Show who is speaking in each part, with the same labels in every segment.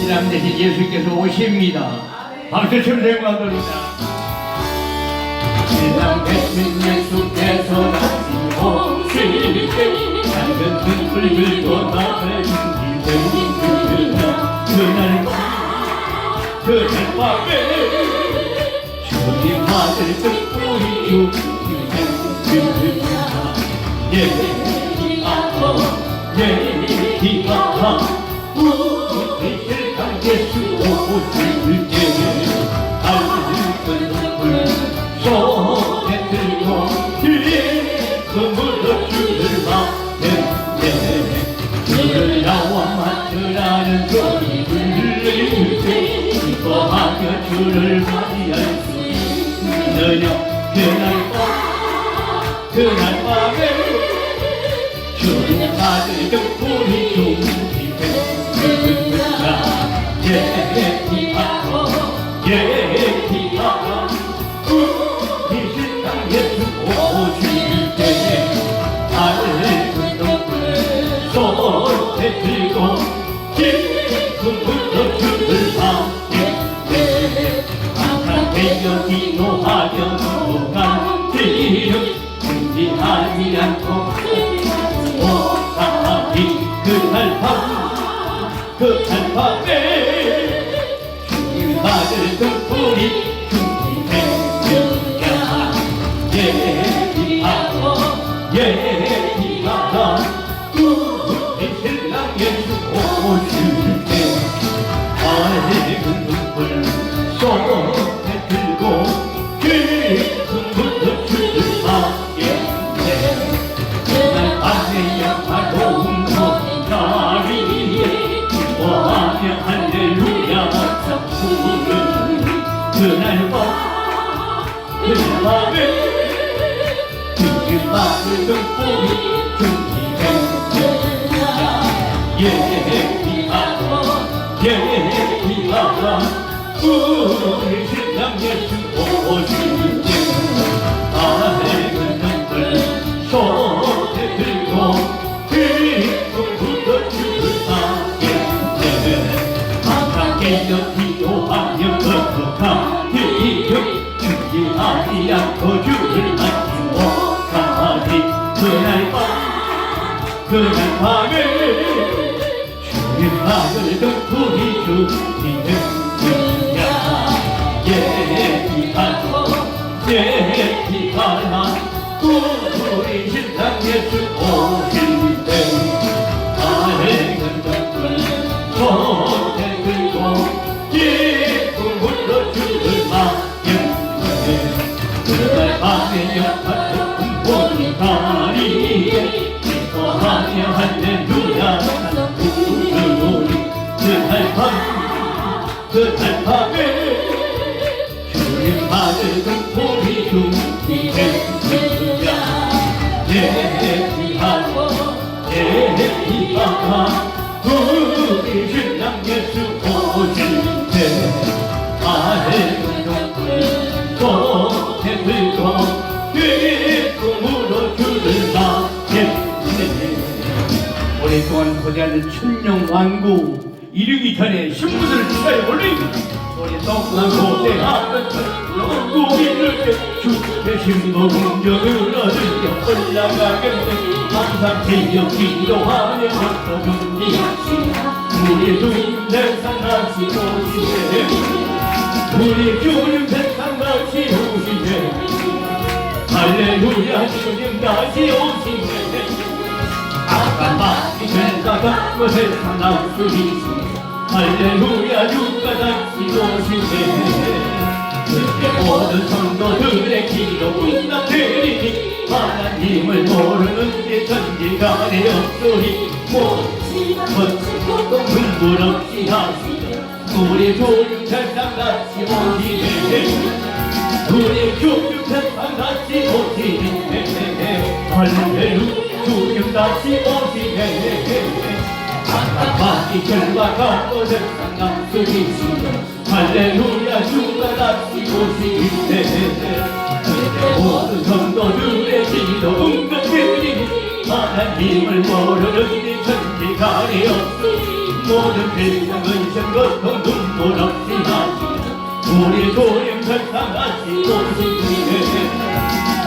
Speaker 1: 신랑 대신 예수께서 오십니다. 박수 치면 되고 돌립니다. 신랑 대신 예수께서 다시 오실 때 작은 등불 들고 나를 준비되는 그날 밤에 주님 아들 등불이 주님의 예비하고 우리 신랑 예수 오실 때 밝은 등불 손에 들고 그물로 주를 맞네 주를 나와 만들라는 소리 들릴 때 기뻐하며 주를 맞이할 수 있느냐 그날 밤에 주님 아들 등불이 준비되는구나 예비하고 우리 신랑 예수 오실 때 밝은 등불 손에 들고 기쁨으로 주를 맞네 항상 되어 기도하며 누가 기름 준비하지 않고 오사하기 그날 밤에 주님 아들 등불이 준비되느냐 예비하고 우리 신랑 예수 오실 때 밝은 등불 손에 들고 기쁨으로 주를 맞겠네 그날 밤에 영화로운 날이 기뻐하며 할렐루야 부르는 그날 밤에 주님 아들 등불이 준비되느냐 예비하고 우리 신랑 예수 오실 때 밝은 등불 손에 들고 기쁨으로 주를 맞겠네 항상 깨어 기도하며 거룩한 기름 준비하지 않고 주를 맞추어 가니 그날 그날 밤에 주의 마음을 등불이 주시는 그야 예비하라 우리 신랑 예수 오실 때 밝은 등불 손에 들고 기쁨 불러주를 마음에 그날 밤에 연합한 본다리에 기뻐하며 할렐루야 우리 그날 밤에 주님 받은 보리 중이는 주야 예비하라 우리 신랑 예수 오실 때 밝은 등불 손에 들고 기쁨으로 주를 맞겠네. 오랫동안 고대하는 천령 왕국 이르기 전에 신부들을 기사에 올리고 우리 떡난 고대하는 왕국 이를 때 주의 신부 공정을 얻으며 올라가겠네. 항상 기억 기도하며 걷어준디하시라 우리 주님 세상 다시 오시네 우리 주님 세상 다시 오시네 할렐루야 주님 다시 오시네 아까마치 죄가가 세상 나으리시네 할렐루야 주가 다시 오시네 그때 모든 성도들의 기도 응답되리니 하나님을 모르는 게 전지간에 없으리 멋지고 눈물 없이 하시네 우리 주님 세상 다시 오시네 우리 주님 세상 다시 오시네 할렐루야 주님 다시 오시네 아까마치 결과가 세상 나으리시네 할렐루야 주가 다시 오시네 모든 성도들의 기도 응답되리니 하나님을 모르는 이 천지간에 없으니 모든 세상은 생각도 눈물 없이 하시네 우리 주님 세상 다시 오시네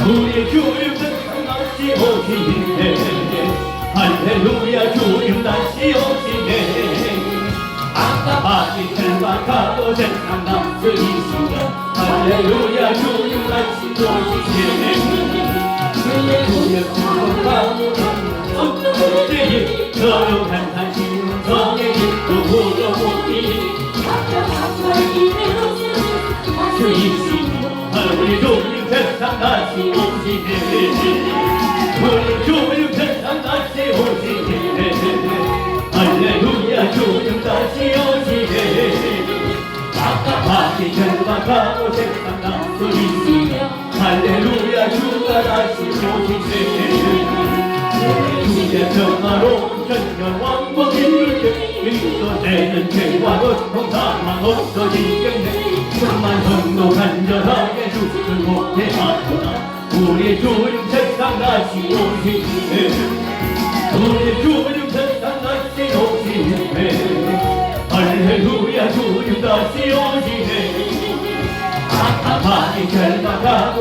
Speaker 1: 우리 주님 세상 다시 오시네 할렐루야 주님 다시 오시네 아까마치 결박하고 세상 나으리시네 할렐루야 주님 다시 오시네 주의 구속함으로 어때에 거룩한 산신은 성에 입구로 모이니 주이시니 우리 주님 세상 다시 오시네 우리 주님 세상 다시 오시네 할렐루야 주님 다시 오시네 아까마치 결박하고 세상 나으리시네 할렐루야 주가 다시 오시네 주의 평화로운 천년 왕국 이룰 때 그리스도되는 죄와 고통 사망 없어지겠네 천만 성도 간절하게 주를 목회하구나 우리 주님 세상 다시 오시네 우리 주님 세상 다시 오시네 할렐루야 주님 다시 오시네 아까마치 결박하고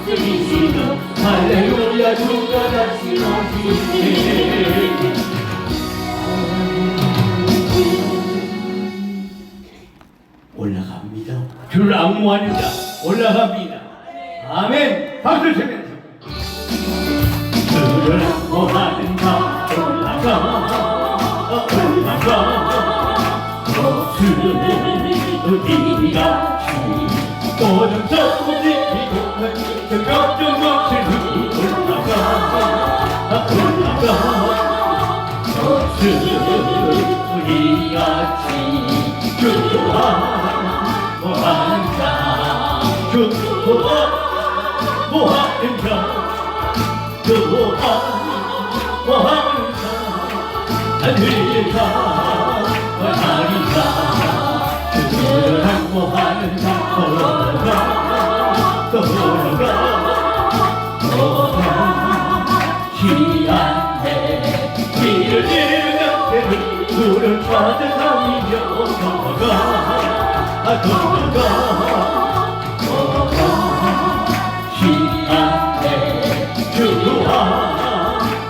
Speaker 1: 쓰시는 할렐루야 주가 다시 오시네 올라갑니다 주를 악무하는 자 올라갑니다 아멘 박수 치면서 주를 악무하는 자 올라가 주님이가 모든 소리고 걱정 없이 올라가 주님같이 주하는 자 주하는 자 주하는 자 하늘가 하리가 주를 항모하는 자 돌아가 희한해 길을 잃었게 물을 찾아 다니며 돌아가 희한해 주하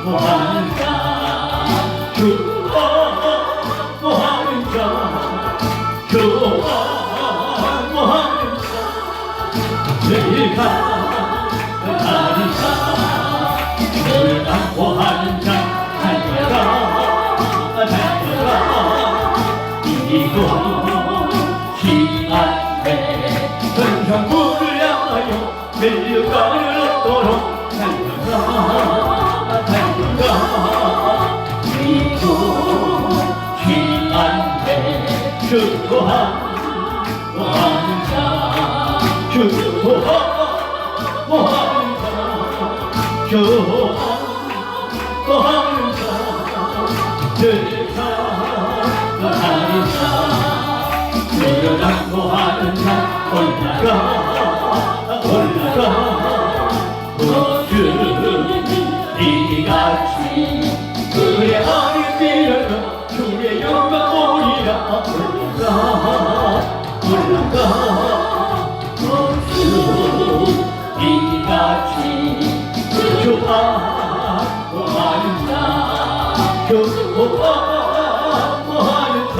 Speaker 1: 모한다 늘 가득하리라 주를 간구하는 자 달려라 달려라 이기고 기한해 전성부를 향하여 멜류가를 얻도록 달려라 달려라 이기고 기한해 주고하는 자 주고하는 자 주고하는 자 늘 가득하리라 주를 간구하는 자 올라가 주는 이같이 그의 아를 빌어서 주의 영광 오리라 올라가 주 이같이 주하는 자 주하는 자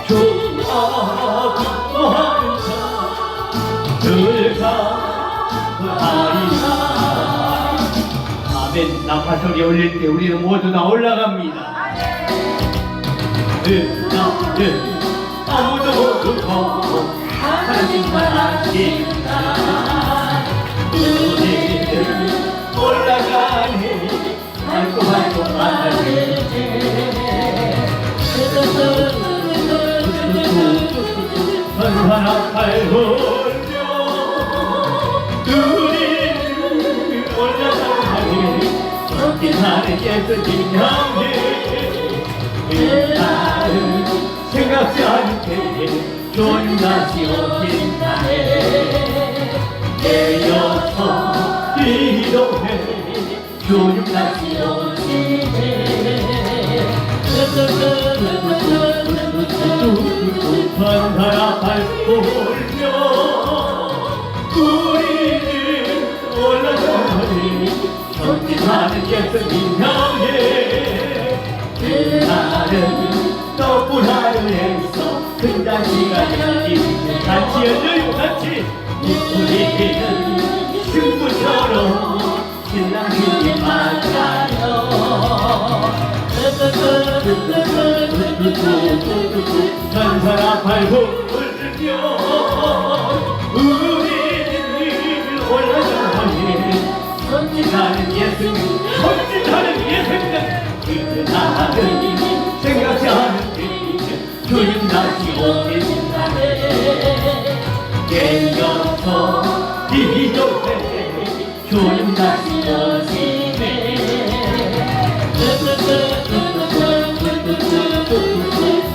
Speaker 1: 주하는 자 늘 가득하리라 아멘. 나팔소리 올릴 때 우리는 모두 다 올라갑니다. 나는 아무도 모르고 하나님만 아신다 우리는 올라가네 말고 말하네 나팔 불며 우리는 올라가네 하는 예수님 향해 나는 생각지 않게 주님 다시 오신다네 깨어서 기도해 주님 다시 오시네 한나라 밟으며 우리는 올라가니 전진하는 예수님 향해 나는 너무나를 해서 큰 잔치가 열리는 같이 열려요 같이 우리는 승부처럼 신랑 주님 맞아요 천사라 밟으며 우리는 올라가니 전진하는 예수님 전진하는 예수님 나는 생각지 않은 주님 다시 오신다네 깨어서 기도해 주님 다시 오시네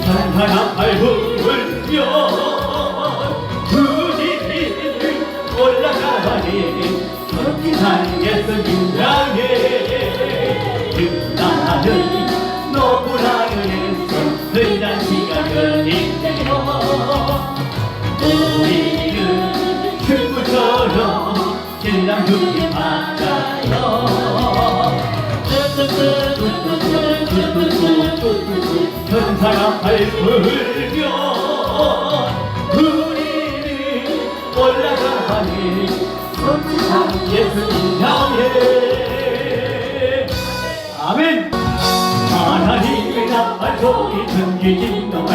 Speaker 1: 천사나 밟으며 우리는 올라가니 전진하는 예수님 향해 나는 너무나를 해서 흔한 시간 열리네요 우리는 승부처럼 신랑 주님 맞아요 천사가 밟으며 우리는 올라가니 전진하는 예수님 향해 아멘 하나님의 나팔 소리 전기진 동안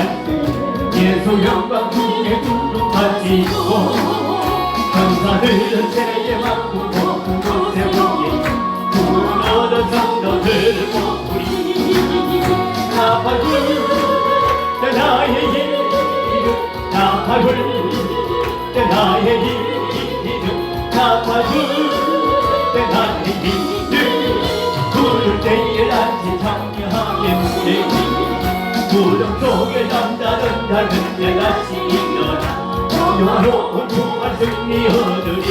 Speaker 1: 예수 영광 중에 두루 가지고 천사들은 새에 맞고 높은 곳에 오니 구원얻은 성도들 모으리 나팔 불 나의 이름 나팔 불 나의 이름 나팔 불 나의 이름 부를 때에 단지 참여하게 무대니 구름 속에 남다른 다른 데 다시 일어나 영원한 부활 승리 얻으리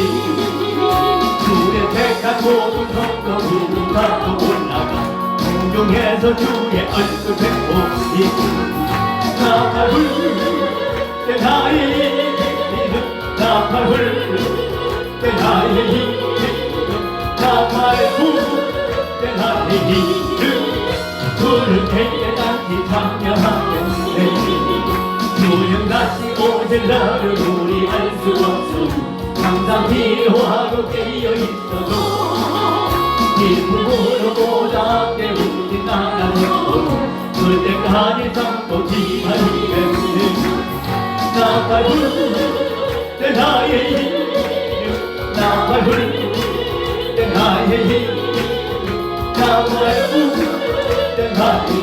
Speaker 1: 주의 택한 모든 성도 누군가도 올라가 공중에서 주의 얼굴 뵙고리 나팔 불 나의 이름 나팔 불 나의 이름 나팔 불 나의 이름 부를 때에 단지 참여하겠네 주님 다시 오실 날을 우리 알 수 없으니 항상 필요하고 깨어 있어도 기쁨으로 보답게 우리 나가고 그때까지 참고 기다리겠네. 나팔 불때 나의 힘 나팔 불때 나의 힘 나팔 불때 나의 힘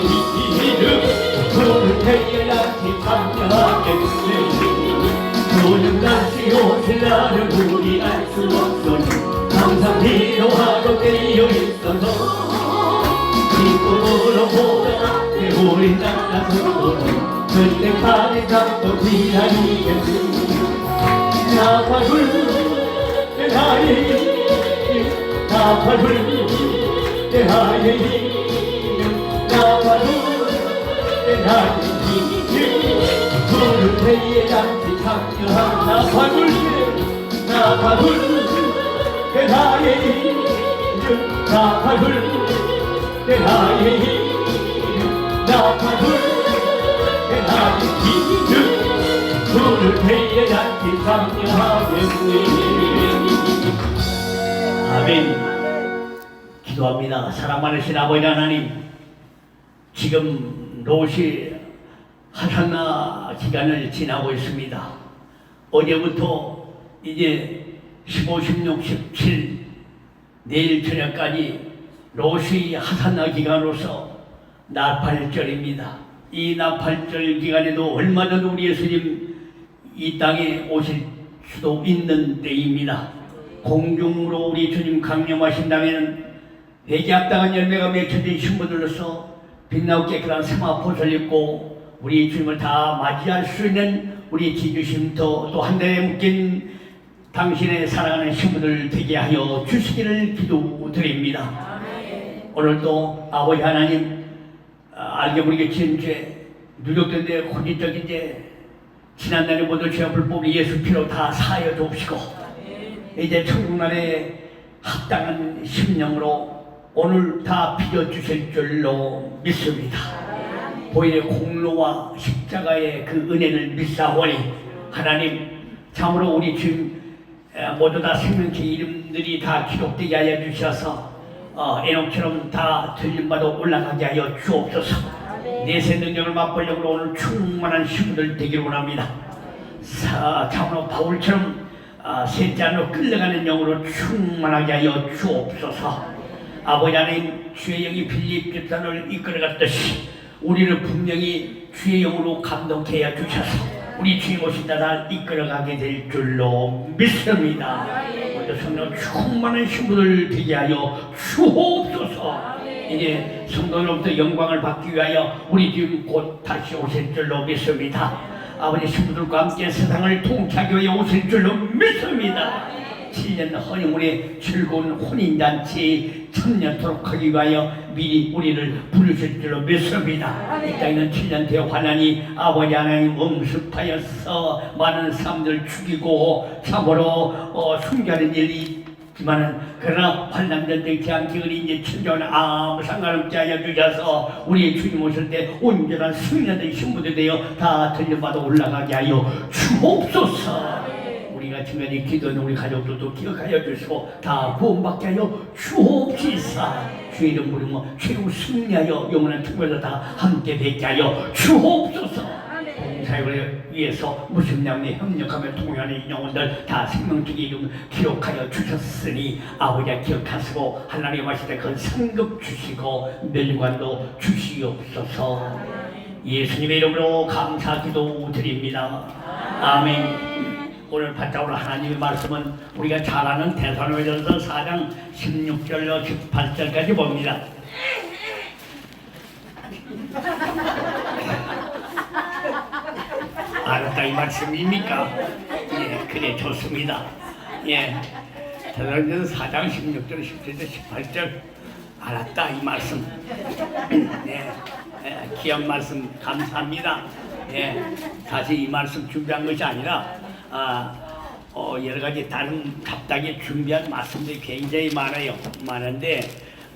Speaker 1: 불을 태어나지 참여하겠네. 오는 다시 오실 날을 우리 알 수 없으니 항상 필요하고 깨어 있어서 기쁨으로 보답게 우리 나가서 그때까지 잡고 기다리겠지. 나팔 불때 나의 힘 나팔 불때 나의 힘 나팔 불때 나의 힘 불을 태에 잠시 참여한 나팔 불때 나의 힘 나팔 불때 나의 힘 나팔 불때 나의 힘 불을 태에 잠시 참여하겠네. 아멘. 기도합니다. 사랑 많으신 아버지 하나님, 지금 롯이 하산나 기간을 지나고 있습니다. 어제부터 이제 15, 16, 17 내일 저녁까지 롯이 하산나 기간으로서 나팔절입니다. 이 나팔절 기간에도 얼마든 우리 예수님 이 땅에 오실 수도 있는 때입니다. 공중으로 우리 주님 강림하신 다음에는 회개합당한 열매가 맺혀진 신부들로서 빛나고 깨끗한 세마포를 입고 우리 주님을 다 맞이할 수 있는 우리 지주심터 또 한 달에 묶인 당신의 사랑하는 신부들 되게 하여 주시기를 기도드립니다. 오늘도 아버지 하나님, 알게 모르게 지은 죄, 누적된 데 혼인적인 죄, 지난날의 모든 죄와 불법이 예수 피로 다 사하여 주옵시고 이제 천국날에 합당한 심령으로 오늘 다 빚어주실 줄로 믿습니다. 보일의 공로와 십자가의 그 은혜를 믿사오니 하나님 참으로 우리 주님 모두 다 생명체 이름들이 다 기록되게 하여 주셔서 에녹처럼 다 들림받아 올라가게 하여 주옵소서. 내세 능력을 맛보려고 오늘 충만한 신부들 되기를 원합니다. 참으로 바울처럼 셋째 안으로 끌려가는 영으로 충만하게 하여 주옵소서. 아버지 하나님, 주의 영이 빌립 집단을 이끌어갔듯이 우리를 분명히 주의 영으로 감동케 해 주셔서 우리 주님 오신다 다 이끌어가게 될 줄로 믿습니다. 먼저 성령 충만한 신부들 되게 하여 주옵소서. 이제 성도로부터 영광을 받기 위하여 우리 주님 곧 다시 오실 줄로 믿습니다. 아버지 신부들과 함께 세상을 통치하기 위해 오실 줄로 믿습니다. 7년 허니문의 즐거운 혼인잔치 천년토록 하기 위하여 미리 우리를 부르실 줄로 믿습니다. 이 땅에는 7년 대환란이 아버지 하나님 엄습하여서 많은 사람들 죽이고 참으로 숨겨하는 일이 있지만은 그러나 환난전쟁 재앙기근이 이제 천년 아무 상관없게 하여 주셔서 우리 주님 오실 때 온전한 승리된 신부들 되어 다 들려받아 올라가게 하여 주옵소서. 우리가 지금까지 기도하는 우리 가족들도 기억하여 주시고 다 구원받게 하여 주옵시사. 주의 이름 부르며 최고 승리하여 영원한 특별로 다 함께 뵙게 하여 주옵소서. 봉사를 위해서 무심량에 협력하며 통하는 영혼들 다 생명적인 이름 기록하여 주셨으니 아버지가 기억하시고 하나님 하실 때 그 상급 주시고 멸관도 주시옵소서. 예수님의 이름으로 감사 기도 드립니다. 아멘. 오늘 바짝으로 하나님의 말씀은 우리가 잘 아는 데살로니가전서 4장 16절로 18절까지 봅니다. 알았다 이 말씀입니까? 예, 그래 좋습니다. 예, 데살로니가전서 4장 16절 17절 18절 알았다 이 말씀. 예, 귀한 말씀 감사합니다. 예, 사실 이 말씀 준비한 것이 아니라 여러 가지 다른 답답하게 준비한 말씀들이 굉장히 많은데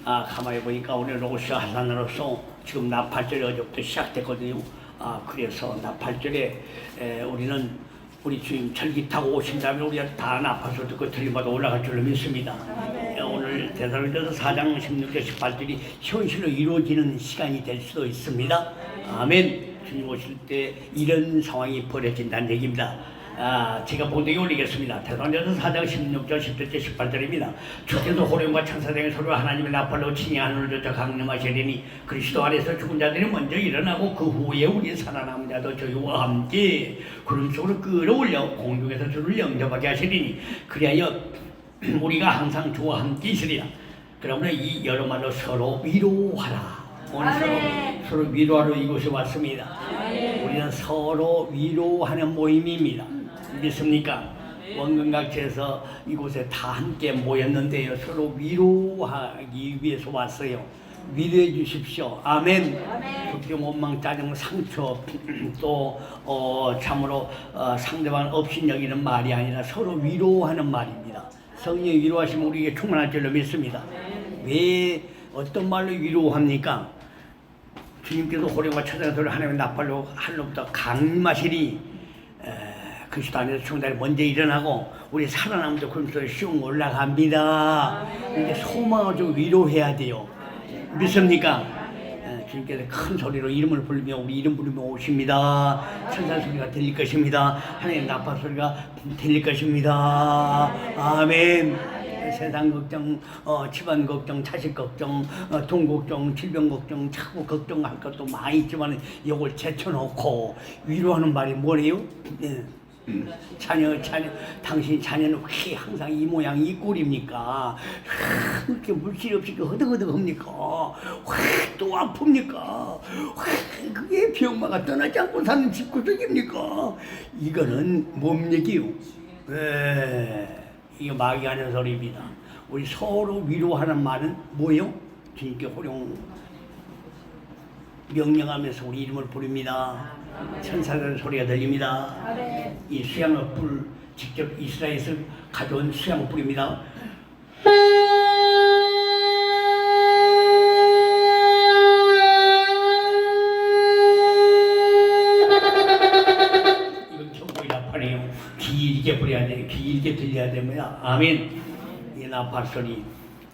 Speaker 1: 가만히 보니까 오늘 로시 하산으로서 지금 나팔절이 어제부터 시작됐거든요. 그래서 나팔절에 우리는 우리 주님 절기타고 오신다면 우리가 다 나파서 듣고 틀림마다 올라갈 줄로 믿습니다. 오늘 데살로니가서 4장 16절 18절이 현실로 이루어지는 시간이 될 수도 있습니다. 아멘. 주님 오실 때 이런 상황이 벌어진다는 얘기입니다. 제가 본문에 올리겠습니다. 데살로니가서 4장 16절 17절 18절입니다. 주께서 호령과 천사들의 소리와 하나님의 나팔로 친히 하늘을 쫓아 강림하시리니 그리스도 안에서 죽은 자들이 먼저 일어나고 그 후에 우리 살아남은 자도 저희와 함께 구름 속으로 끌어올려 공중에서 주를 영접하게 하시리니 그리하여 우리가 항상 주와 함께 있으리라. 그러므로 이 여러 말로 서로 위로하라. 오늘 서로 위로하러 이곳에 왔습니다. 우리는 서로 위로하는 모임입니다. 믿습니까? 원근각지에서 이곳에 다 함께 모였는데요. 서로 위로하기 위해서 왔어요. 위로해 주십시오. 아멘. 걱정, 원망, 짜증, 상처 또 참으로 상대방 없인 여기는 말이 아니라 서로 위로하는 말입니다. 성령이 위로하시면 우리에게 충만할 줄로 믿습니다. 왜 어떤 말로 위로합니까? 주님께서 호령과 천사의 소리를 하나님의 나팔로 하늘로부터 강림하시니 그리스도 안에서 죽은 자들이 먼저 일어나고 우리 살아남도 그리스도에 슝 올라갑니다. 이제 소망을 좀 위로해야 돼요. 믿습니까? 주님께서 큰 소리로 이름을 부르며 우리 이름 부르며 오십니다. 천사 소리가 들릴 것입니다. 하나님의 나팔 소리가 들릴 것입니다. 아멘. 세상 걱정, 집안 걱정, 자식 걱정, 돈 걱정, 질병 걱정, 자꾸 걱정할 것도 많이 있지만 이걸 제쳐놓고 위로하는 말이 뭐래요? 자녀, 당신 자녀는 왜 항상 이 모양 이 꼴입니까? 그렇게 물질 없이 허덕허덕합니까? 왜 또 아픕니까? 왜 그게 병마가 떠나지 않고 사는 집구석입니까? 이거는 뭔 얘기요? 이게 마귀가 하는 소리입니다. 우리 서로 위로하는 말은 뭐예요? 주님께 호령 명령하면서 우리 이름을 부릅니다. 천사들 소리가 들립니다. 이 수양의 불 직접 이스라엘에서 가져온 수양 불입니다. 이건 천국의 나팔이에요. 길게 불어야 돼. 길게 들려야 됩니다. 아멘. 이 나팔 소리.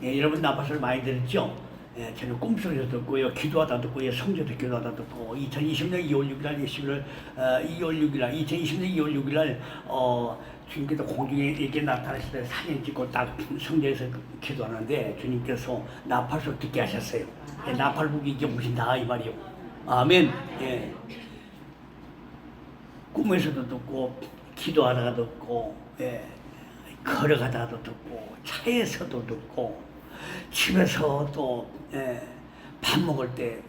Speaker 1: 여러분 나팔 소리 많이 들었죠? 저는 꿈속에서 듣고요, 기도하다 듣고요, 성전에서 기도하다 듣고 2020년 2월 6일 2020년 2월 6일 주님께서 공중에 이렇게 나타나실 때 사진 찍고 딱 성전에서 기도하는데 주님께서 나팔소 듣게 하셨어요. 나팔북이 이제 오신다 이 말이요. 아멘. 꿈에서도 듣고 기도하다가 듣고 걸어가다가도 듣고 차에서도 듣고 집에서 또 밥 먹을 때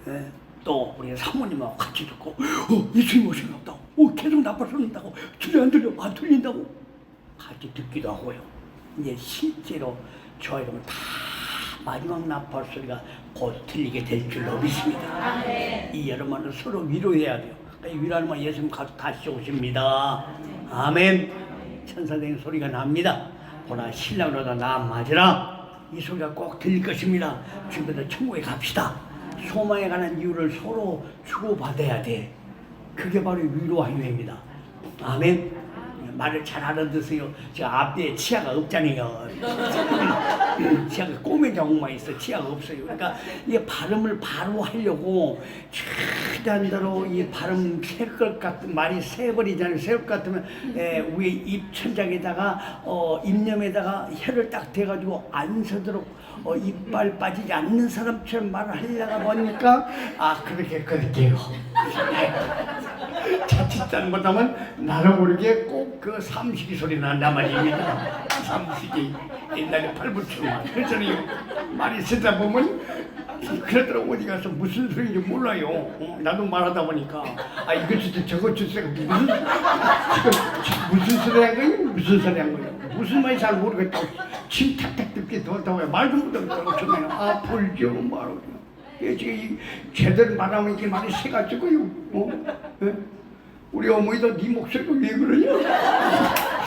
Speaker 1: 또 우리 사모님하고 같이 듣고 예수님 오신가 보다. 계속 나팔 쏘는다고 들려 안 들려? 안 들린다고 같이 듣기도 하고요. 이제 실제로 저와 여러분 다 마지막 나팔 소리가 곧 들리게 될 줄로 믿습니다. 이 여러분은 서로 위로해야 돼요. 그러니까 위로하는 말 예수님 다시 오십니다. 아멘. 천사된 소리가 납니다. 보라 신랑으로다 나 맞으라. 이 소리가 꼭 들릴 것입니다. 주님께서 천국에 갑시다. 소망에 관한 이유를 서로 주고받아야 돼. 그게 바로 위로하유입니다. 아멘. 말을 잘 알아듣으세요. 저 앞뒤에 치아가 없잖아요. 치아가 꼬매 자국만 있어. 치아가 없어요. 그러니까 이 발음을 바로 하려고 최대한 대로 이 발음 셀 것 같은 말이 새버리잖아요. 셀 것 같으면 위에 입 천장에다가 입념에다가 혀를 딱 대가지고 안 서도록 이빨 빠지지 않는 사람처럼 말을 하려다 보니까 그렇게요. 자칫 못하면 나를 모르게 꼭 그 삼식이 소리 난단 말입니다. 삼식이 옛날에 팔불출만 그랬잖아요. 말이 쓰다 보면 그러더라고. 어디 가서 무슨 소리인지 몰라요. 나도 말하다 보니까 이거 주세요 저거 주세요 무슨 소리 한 거예요? 무슨 소리 한 거예요? 무슨 말인지 잘 모르겠다고 침 탁탁 듣게 더다고요. 말도 못하겠다고 정말 불죠 말하고 지금 제대로 말하면 이게 말이 새가지고요. 우리 어머니도 네 목소리가 왜 그러냐?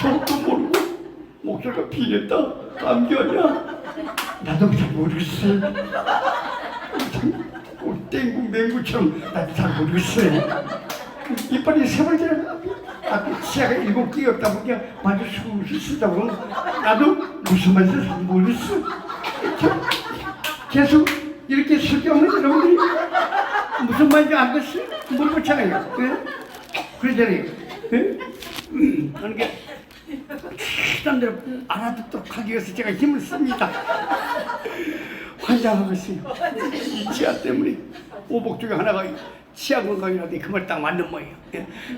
Speaker 1: 속도 모르고 목소리가 비렸다. 감기 왔냐? 나도 잘 모르겠어요. 땡구 맹구처럼 나도 잘 모르겠어요. 이빨이 세벌지라가
Speaker 2: 앞에 치아가 7개 없다 보니까 마주 숨을 쓰다 보면 나도 무슨 말인지 잘 모르겠어. 계속 이렇게 쓸데없는 여러분들이 무슨 말인지 알겠어? 모르잖아요. 그러잖아요. 그러니까 최대한 대로 알아듣도록 하기 위해서 제가 힘을 씁니다. 환장하고 있어요. 이 치아 때문에 오복 중에 하나가 치아 건강이라더니 그 말 딱 맞는 모양이에요.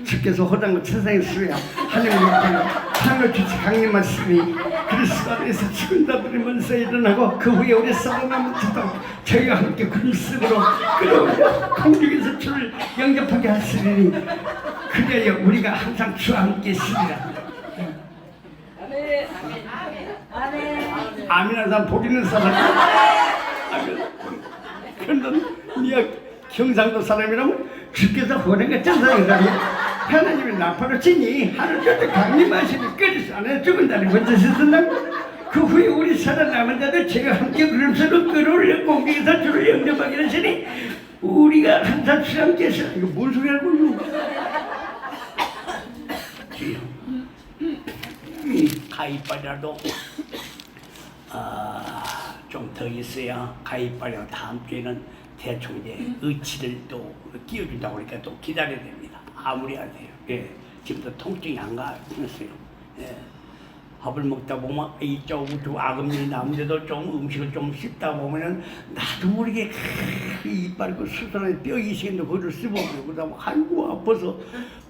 Speaker 2: 주께서 허당과 천상의 수야 하늘의 하늘 주치 강림 말씀이 그리스도 안에서 죽은 자들이 먼저 일어나고 그 후에 우리 살아남은 자도 저희와 함께 금승으로 끌어올려 공중에서 주를 영접하게 하시리니 그래야 우리가 항상 주와 함께 있으리라. 아멘하는 사람 복 있는 사람. 아멘. 그런데 네가 경상도 사람이라면 주께서 허락한 천상이라니 하나님이 나팔을 치니 하늘 끝에 강림하시니 그리스도 안에 죽은 자를 먼저 씻는다고 그 후에 우리 살아남은 자들 제가 함께 그림새로 끌어올려 공중에서 주를 영접하게 하시니 우리가 항상 주 함께 있어. 이거 뭔 소리 알고 있노? 가위바리라도 좀 더 있어야 가위바리가 다음 주에는 대충 이제 의치를 또 끼워준다고 그러니까 또 기다려야 됩니다. 아무리 안 돼요. 예. 지금도 통증이 안 가요. 예. 밥을 먹다 보면 이쪽 악음이 나는데도 좀 음식을 좀 씹다 보면은 나도 모르게 이빨 그 수선한 뼈 이식인데 그걸 씹어버리고 그러다 보면 아이고 아파서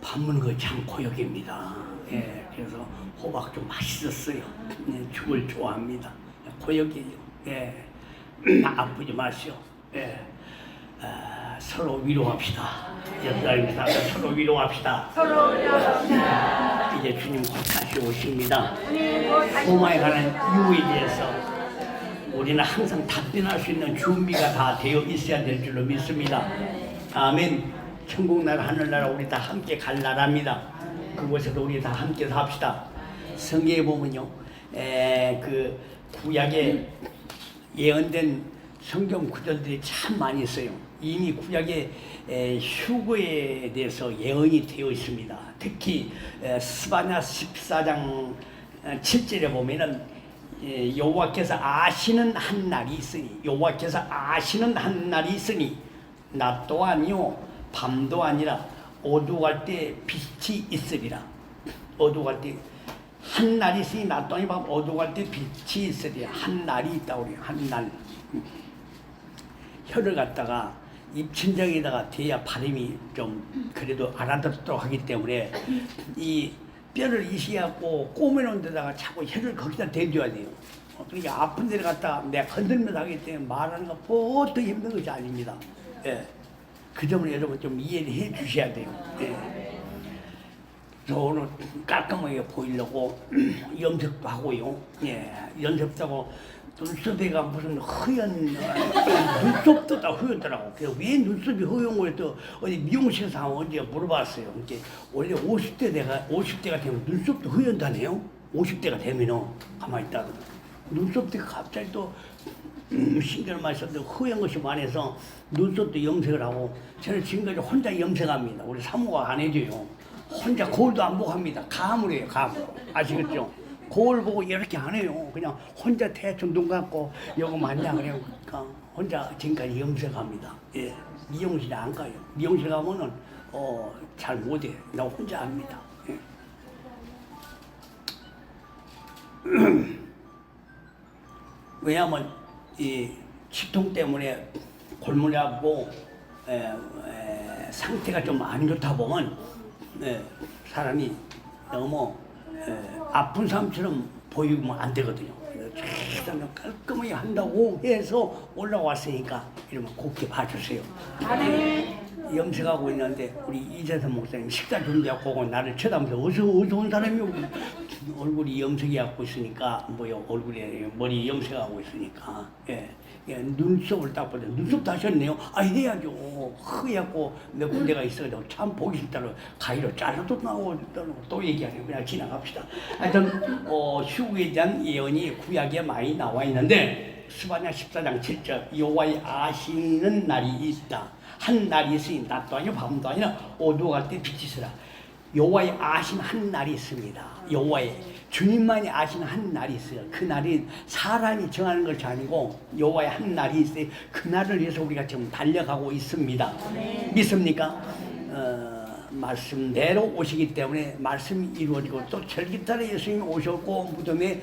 Speaker 2: 밥 먹는 거 참 고역입니다. 예. 그래서 호박 좀 맛있었어요. 죽을 좋아합니다. 고역이에요. 예. 아프지 마시오. 예. 서로 위로합시다. 옆사람입니다. 서로 위로합시다. 서로 위로합시다. 이제 주님 곧 다시 오십니다. 로마에 가는 유에 대해서 우리는 항상 답변할 수 있는 준비가 다 되어 있어야 될 줄로 믿습니다. 아멘. 천국나라 하늘나라 우리 다 함께 갈 나라입니다. 그곳에서 우리 다 함께 삽시다. 성경에 보면요, 그 구약에 예언된 성경 구절들이 참 많이 있어요. 이미 구약의 휴거에 대해서 예언이 되어 있습니다. 특히 스바냐 14장 7절에 보면은 여호와께서 아시는 한 날이 있으니 여호와께서 아시는 한 날이 있으니 낮도 아니요 밤도 아니라 어두워갈 때 빛이 있으리라. 어두워갈 때 한 날이 있으니 낮도 아니고 밤 어두워갈 때 빛이 있으리라. 한 날이 있다고 그래요. 한 날. 혀를 갖다가 입천장에다가 대야 발음이 좀 그래도 알아듣도록 하기 때문에 이 뼈를 이식하고 꼬매놓은 데다가 자꾸 혀를 거기다 대줘야 돼요. 그러니까 아픈 데를 갖다가 내가 건들면서 하기 때문에 말하는 거 보통 힘든 것이 아닙니다. 예. 그 점을 여러분 좀 이해를 해 주셔야 돼요. 예. 저 오늘 깔끔하게 보이려고 염색도 하고요. 예. 염색도 하고 눈썹에가 무슨 허연 눈썹도 다 허였더라고. 그래서 왜 눈썹이 허연 거에 또 어디 미용실에서 언제 물어봤어요. 이게 원래 50대가 되면 눈썹도 허연다네요. 50대가 되면은 가만히 있다. 눈썹도 갑자기 또 신경을 많이 썼는데 허연 것이 많아서 눈썹도 염색을 하고 저는 지금까지 혼자 염색합니다. 우리 사모가 안 해줘요. 혼자 거울도 안 보고 합니다. 감으로 해요. 감으로. 아시겠죠? 거울 보고 이렇게 안 해요. 그냥 혼자 대충 눈 감고 요거 맞냐 그래요. 그러니까 혼자 지금까지 염색합니다. 예. 미용실에 안 가요. 미용실 가면은 잘 못해. 나 혼자 합니다. 예. 왜냐하면 이 치통 때문에 골물이 아프고 상태가 좀 안 좋다 보면 사람이 너무 아픈 사람처럼 보이면 안 되거든요. 최대한 깔끔하게 한다고 해서 올라왔으니까 이러면 곱게 봐주세요. 염색하고 있는데 우리 이재선 목사님 식사 준비하고 나를 쳐다보면서 어서 온 사람이 얼굴이 염색해갖고 있으니까 뭐요 얼굴에 머리 염색하고 있으니까 눈썹을 딱 보자. 눈썹도 하셨네요. 해야죠. 허옇고 몇 군데가 있어가지고 참 보기 싫다고 가위로 잘라도 나오고 또 얘기하네요. 그냥 지나갑시다. 하여튼 휴거에 대한 예언이 구약에 많이 나와 있는데 스바냐 14장 7절 여호와의 아시는 날이 있다. 한 날이 있으니 낮도 아니고 밤도 아니라 어두워갈 때 빛이 있으라. 여호와의 아신 한 날이 있습니다. 여호와의 주님만이 아시는 한 날이 있어요. 그 날이 사람이 정하는 것이 아니고 여호와의 한 날이 있어요. 그 날을 위해서 우리가 지금 달려가고 있습니다. 믿습니까? 말씀대로 오시기 때문에 말씀이 이루어지고 또 절기달에 예수님이 오셨고 무덤에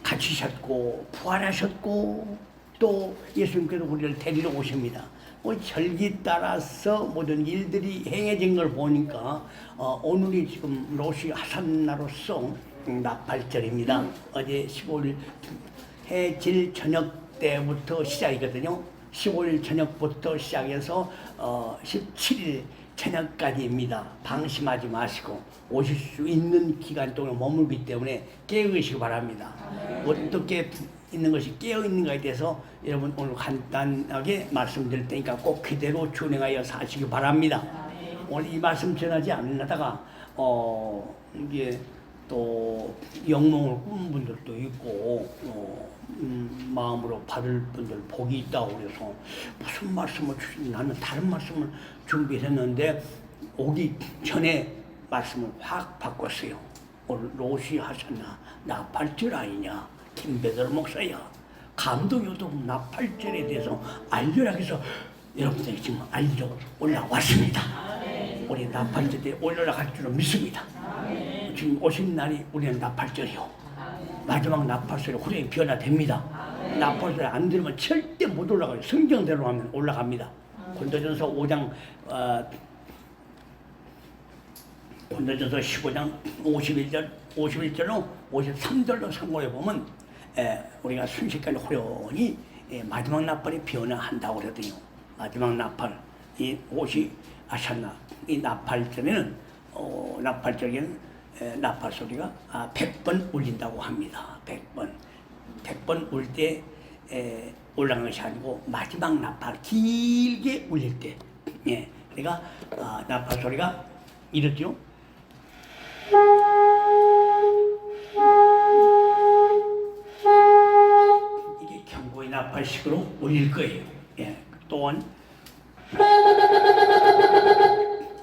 Speaker 2: 갇히셨고 부활하셨고 또 예수님께서 우리를 데리러 오십니다. 절기 따라서 모든 일들이 행해진 걸 보니까 오늘이 지금 로시 하산나로서 나팔절입니다. 어제 15일 해질 저녁 때부터 시작이거든요. 15일 저녁부터 시작해서 17일 저녁까지입니다. 방심하지 마시고 오실 수 있는 기간 동안 머물기 때문에 깨어있시기 바랍니다. 어떻게 있는 것이 깨어있는 것에 대해서 여러분 오늘 간단하게 말씀드릴 테니까 꼭 그대로 준행하여 사시기 바랍니다. 오늘 이 말씀 전하지 않으다가 이게 또 영몽을 꾸는 분들도 있고 마음으로 받을 분들 복이 있다고 그래서 무슨 말씀을 주시지 나는 다른 말씀을 준비했는데 오기 전에 말씀을 확 바꿨어요. 오늘 로시 하셨나 나팔절 아니냐 김배들 목사야 감동요도 나팔절에 대해서 알려라 해서 여러분들이 지금 알려 올라왔습니다. 우리 나팔절에 올라갈 줄은 믿습니다. 지금 오신 날이 우리는 나팔절이요. 마지막 나팔소리 후렴이 변화됩니다. 나팔소리 안 들으면 절대 못 올라가요. 성경대로 하면 올라갑니다. 고린도전서 5장 고린도전서 15장 51절로 53절로 참고해 보면 우리가 순식간에 호련히 마지막 나팔이 변화한다고 그러거든요. 마지막 나팔 이 옷이 아셨나 이 나팔절에는 나팔절에는 나팔 소리가 100번 울린다고 합니다. 100번 울 때 올라가는 것이 아니고 마지막 나팔 길게 울릴 때 그러니까 나팔 소리가 이렇죠. 이게 경고의 나팔식으로 울릴 거예요. 또한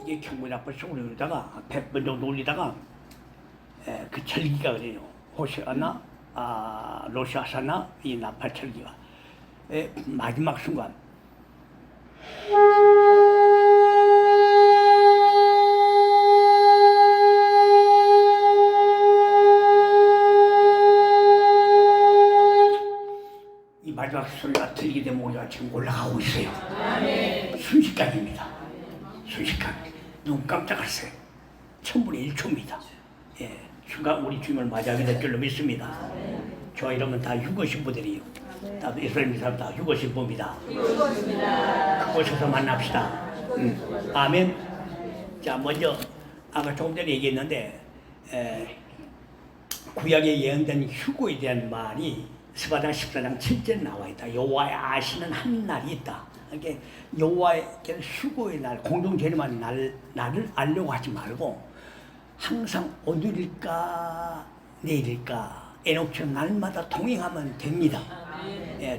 Speaker 2: 이게 경고의 나팔식으로 울리다가 100번 정도 울리다가 그 절기가 그래요. 호시아나, 로시아사나 이 나팔 절기가 마지막 순간 이 마지막 소리가 들리게 되면 우리가 지금 올라가고 있어요. 순식간입니다. 순식간 눈 깜짝했어요. 1000분의 1초입니다. 순간 우리 주님을 맞이하게 될 줄로 믿습니다. 저 이러면 다 휴거 신부들이에요. 다 이스라엘 사람 다 휴거 신부입니다. 그곳에서 만납시다. 아멘. 자, 먼저 아까 조금 전에 얘기했는데 구약에 예언된 휴거에 대한 말이 스바다 14장 7절에 나와 있다. 여호와의 아시는 한 날이 있다. 이게 여호와의 휴거의 날, 공동체만 날을 알려고 하지 말고 항상 오늘일까 내일일까 에녹처럼 날마다 동행하면 됩니다.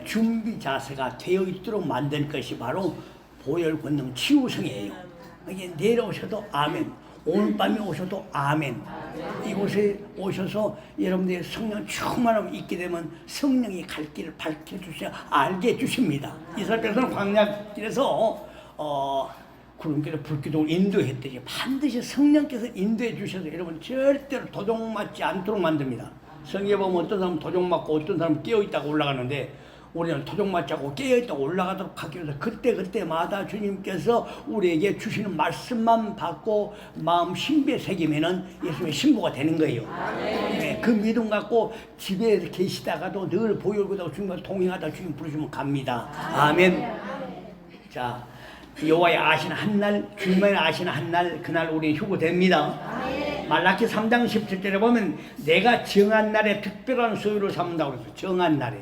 Speaker 2: 준비 자세가 되어 있도록 만든 것이 바로 보혈 권능 치유성이에요. 이게 내일 오셔도 아멘, 오늘 밤에 오셔도 아멘. 이곳에 오셔서 여러분들의 성령 충만함 있게 되면 성령이 갈 길을 밝혀주셔 알게 해주십니다. 이스라엘 백성은 광야길에서 구름길에 불기둥을 인도했듯이 반드시 성령께서 인도해 주셔서 여러분 절대로 도둑 맞지 않도록 만듭니다. 성경에 보면 어떤 사람은 도둑 맞고 어떤 사람은 깨어있다고 올라가는데 우리는 도둑 맞지 않고 깨어있다고 올라가도록 하기 위해서 그때마다 주님께서 우리에게 주시는 말씀만 받고 마음 신비에 새기면은 예수님의 신부가 되는 거예요. 그 믿음 갖고 집에 계시다가도 늘 보혈보다 주님과 동행하다 주님 부르시면 갑니다. 아멘. 자, 여호와의 아시는 한 날, 주님만이 아시는 한 날, 그날 우리 휴거됩니다. 말라기 3장 17절에 보면 내가 정한 날에 특별한 소유로 삼는다고 그랬어요. 정한 날에.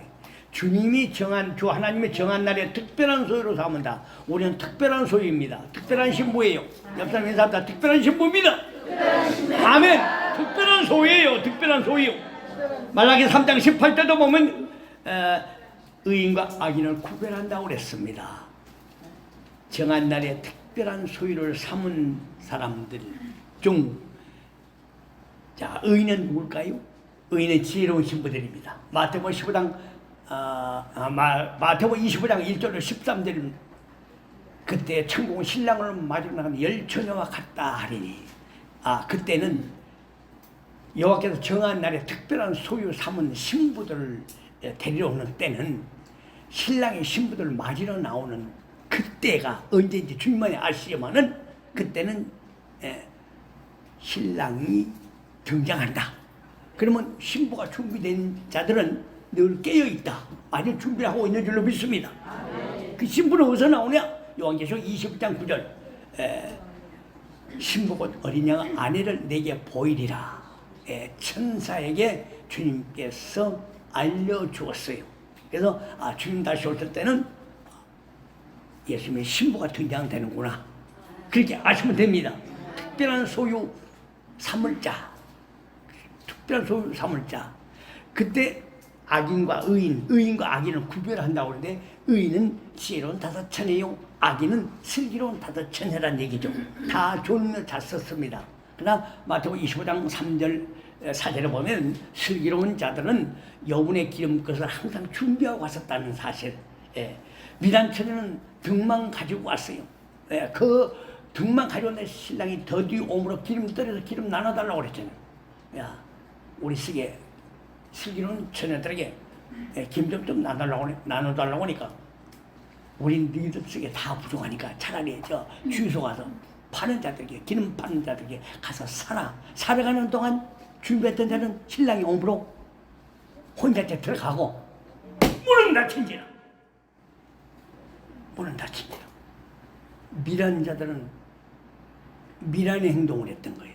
Speaker 2: 주님이 정한, 주 하나님의 정한 날에 특별한 소유로 삼는다. 우리는 특별한 소유입니다. 특별한 신부예요. 옆 사람 인사합니다. 특별한 신부입니다. 아멘. 특별한 소유예요. 특별한 소유. 말라기 3장 18절도 보면 의인과 악인을 구별한다고 그랬습니다. 정한 날에 특별한 소유를 삼은 사람들 중, 자, 의인은 누굴까요? 의인은 지혜로운 신부들입니다. 마태복음 15장 마태복음 25장 1절로 13절, 그때 천국은 신랑을 맞으러 나가는 열 처녀와 같다 하리니, 그때는 여호와께서 정한 날에 특별한 소유 삼은 신부들을 데리러 오는 때는, 신랑이 신부들을 맞으러 나오는 그때가 언제인지 주님만이 아시지만은, 그때는 신랑이 등장한다. 그러면 신부가 준비된 자들은 늘 깨어있다, 아주 준비를 하고 있는 줄로 믿습니다. 그 신부는 어디서 나오냐? 요한계시록 21장 9절, 신부 곧 어린 양 아내를 내게 보이리라, 천사에게 주님께서 알려주었어요. 그래서 주님 다시 오실 때는 예수님의 신부가 등장되는구나, 그렇게 아시면 됩니다. 특별한 소유 삼을 자, 특별한 소유 삼을 자. 그때 악인과 의인, 의인과 악인을 구별한다고 하는데, 의인은 지혜로운 다섯 처녀요, 악인은 슬기로운 다섯 처녀란 얘기죠. 다 좋은 걸 잘 썼습니다. 그러나 마태복음 25장 3절 4절에 보면, 슬기로운 자들은 여분의 기름것을 항상 준비하고 왔었다는 사실. 미란 처녀는 등만 가지고 왔어요. 그 등만 가져온 신랑이 더디 오므로 기름 떨어서 기름 나눠달라고 그랬잖아요. 우리 쓰게 슬기로운 처녀들에게 기름 좀 나눠달라고 하니까, 우린 너희들 쓰게 다 부족하니까 차라리 저 주유소 가서 파는 자들에게, 기름 파는 자들에게 가서 살아가는 동안 준비했던 자는 신랑이 오므로 혼자 들어가고 문은 닫힌지라. 미란 자들은 미란의 행동을 했던 거예요.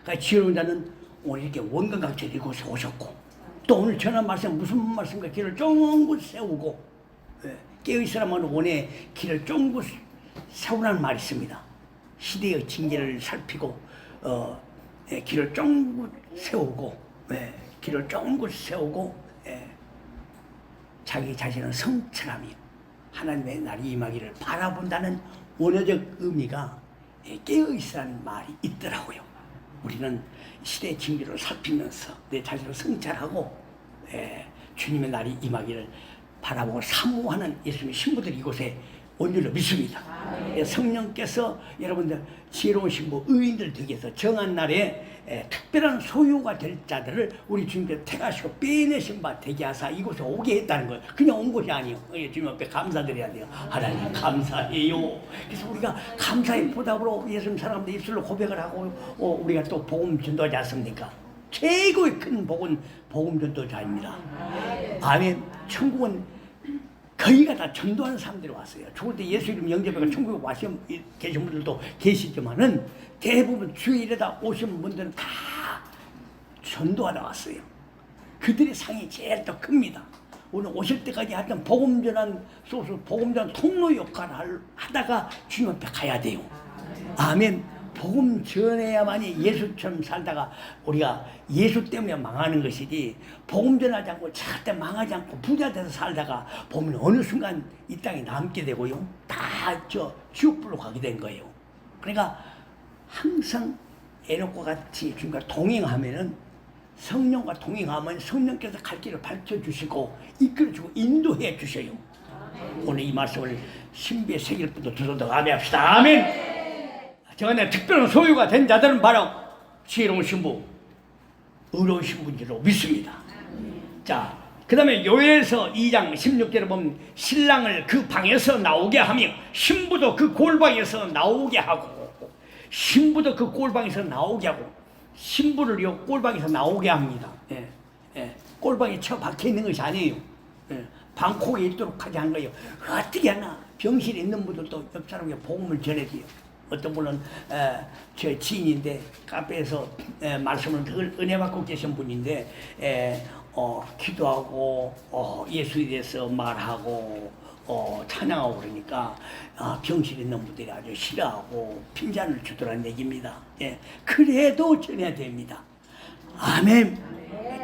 Speaker 2: 그러니까 지혜로운 자는 오늘 이렇게 원근각처럼 이곳에 오셨고, 또 오늘 전한 말씀 무슨 말씀인가, 길을 쫑긋 세우고, 깨어있으라면 원의 길을 쫑긋 세우라는 말이 있습니다. 시대의 징계를 살피고 길을 쫑긋 세우고, 길을 쫑긋 세우고, 자기 자신은 성찰하며 하나님의 날이 임하기를 바라본다는 원어적 의미가 깨어있으라는 말이 있더라고요. 우리는 시대의 징계를 살피면서 내 자신을 성찰하고 주님의 날이 임하기를 바라보고 사모하는 예수님의 신부들이 이곳에 온 줄로 믿습니다. 성령께서 여러분들 지혜로운 신부, 의인들 되게 해서 정한 날에 특별한 소유가 될 자들을 우리 주님께서 택하시고 빼내신 바 되게 하사 이곳에 오게 했다는 거예요. 그냥 온 것이 아니에요. 주님 앞에 감사드려야 돼요. 하나님 감사해요. 그래서 우리가 감사의 보답으로 예수님 사랑합니다 입술로 고백을 하고 우리가 또 복음 전도하지 않습니까? 최고의 큰 복은 복음 전도자입니다. 아멘. 천국은 거의가 다 전도하는 사람들이 왔어요. 죽을 때 예수 이름 영접해서 천국에 계신 분들도 계시지만은 대부분 주의 일에다 오신 분들은 다 전도하러 왔어요. 그들의 상이 제일 더 큽니다. 오늘 오실 때까지 하여튼 복음 전한 소스, 복음 전한 통로 역할을 하다가 주님 앞에 가야 돼요. 아멘. 복음 전해야만이 예수처럼 살다가 우리가 예수 때문에 망하는 것이지, 복음 전하지 않고 절대 망하지 않고 부자 돼서 살다가 보면 어느 순간 이 땅에 남게 되고요, 다 지옥불로 가게 된 거예요. 그러니까 항상 에녹과 같이 주님과 동행하면은, 성령과 동행하면 성령께서 갈 길을 밝혀주시고 이끌어주고 인도해 주셔요. 오늘 이 말씀을 신비의 세계일부터 들어도 아멘합시다. 아멘. 정말 특별한 소유가 된 자들은 바로 지혜로운 신부, 의로운 신부인 줄로 믿습니다. 자, 그 다음에 요엘서 2장 16절에 보면 신랑을 그 방에서 나오게 하며 신부도 그 골방에서 나오게 하고, 신부도 그 골방에서 나오게 하고, 신부를요 골방에서 나오게 합니다. 골방에 처박혀 있는 것이 아니에요. 방콕에 있도록 하지 않은 거예요. 어떻게 하나 병실에 있는 분들도 옆 사람에게 복음을 전해줘요. 어떤 분은 제 지인인데 카페에서 말씀을 늘 은혜 받고 계신 분인데 기도하고 예수에 대해서 말하고 찬양하고 그러니까 병실에 있는 분들이 아주 싫어하고 핀잔을 주더라는 얘기입니다. 그래도 전해야 됩니다. 아멘.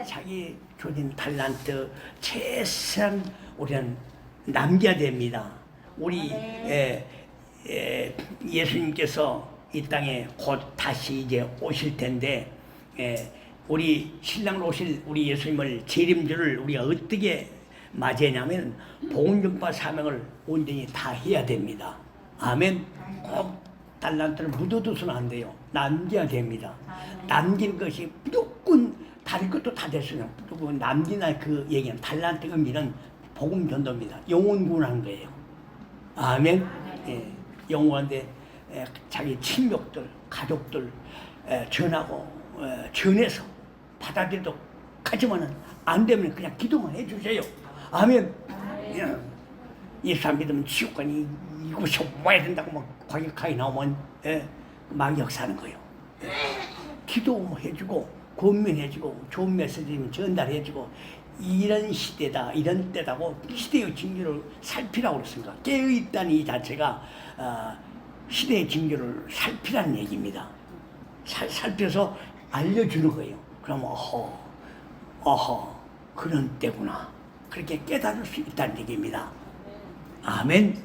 Speaker 2: 자기 주어진 달란트 최선 우리는 남겨야 됩니다. 우리 예수님께서 이 땅에 곧 다시 이제 오실 텐데 우리 신랑으로 오실 우리 예수님을 재림주를 우리가 어떻게 맞이하냐면 복음 전파 사명을 온전히 다 해야 됩니다. 아멘. 꼭 달란트를 묻어두서는 안 돼요. 남겨야 됩니다. 남긴 것이 무조건 다른 것도 다 됐어요. 무조건 남기나 그 얘기는 달란트 의미는 복음 전도입니다. 영혼 구원하는 거예요. 아멘. 영혼한테 자기 친족들, 가족들 전하고 전해서 받아들이도록 하지만은 안 되면 그냥 기도만 해주세요. 아멘. 이 사람 믿으면 지옥 가니 이곳이 와야 된다고 막 과격하게 나오면 막 역사하는 거예요. 기도해주고 권면해주고 좋은 메시지면 전달해주고 이런 시대다 이런 때다고 시대의 징조를 살피라고 그랬습니다. 깨어있다는 이 자체가 시대의 징조를 살피라는 얘기입니다. 살펴서 알려주는 거예요. 그러면 어허 그런 때구나 그렇게 깨달을 수 있다는 얘기입니다. 아멘.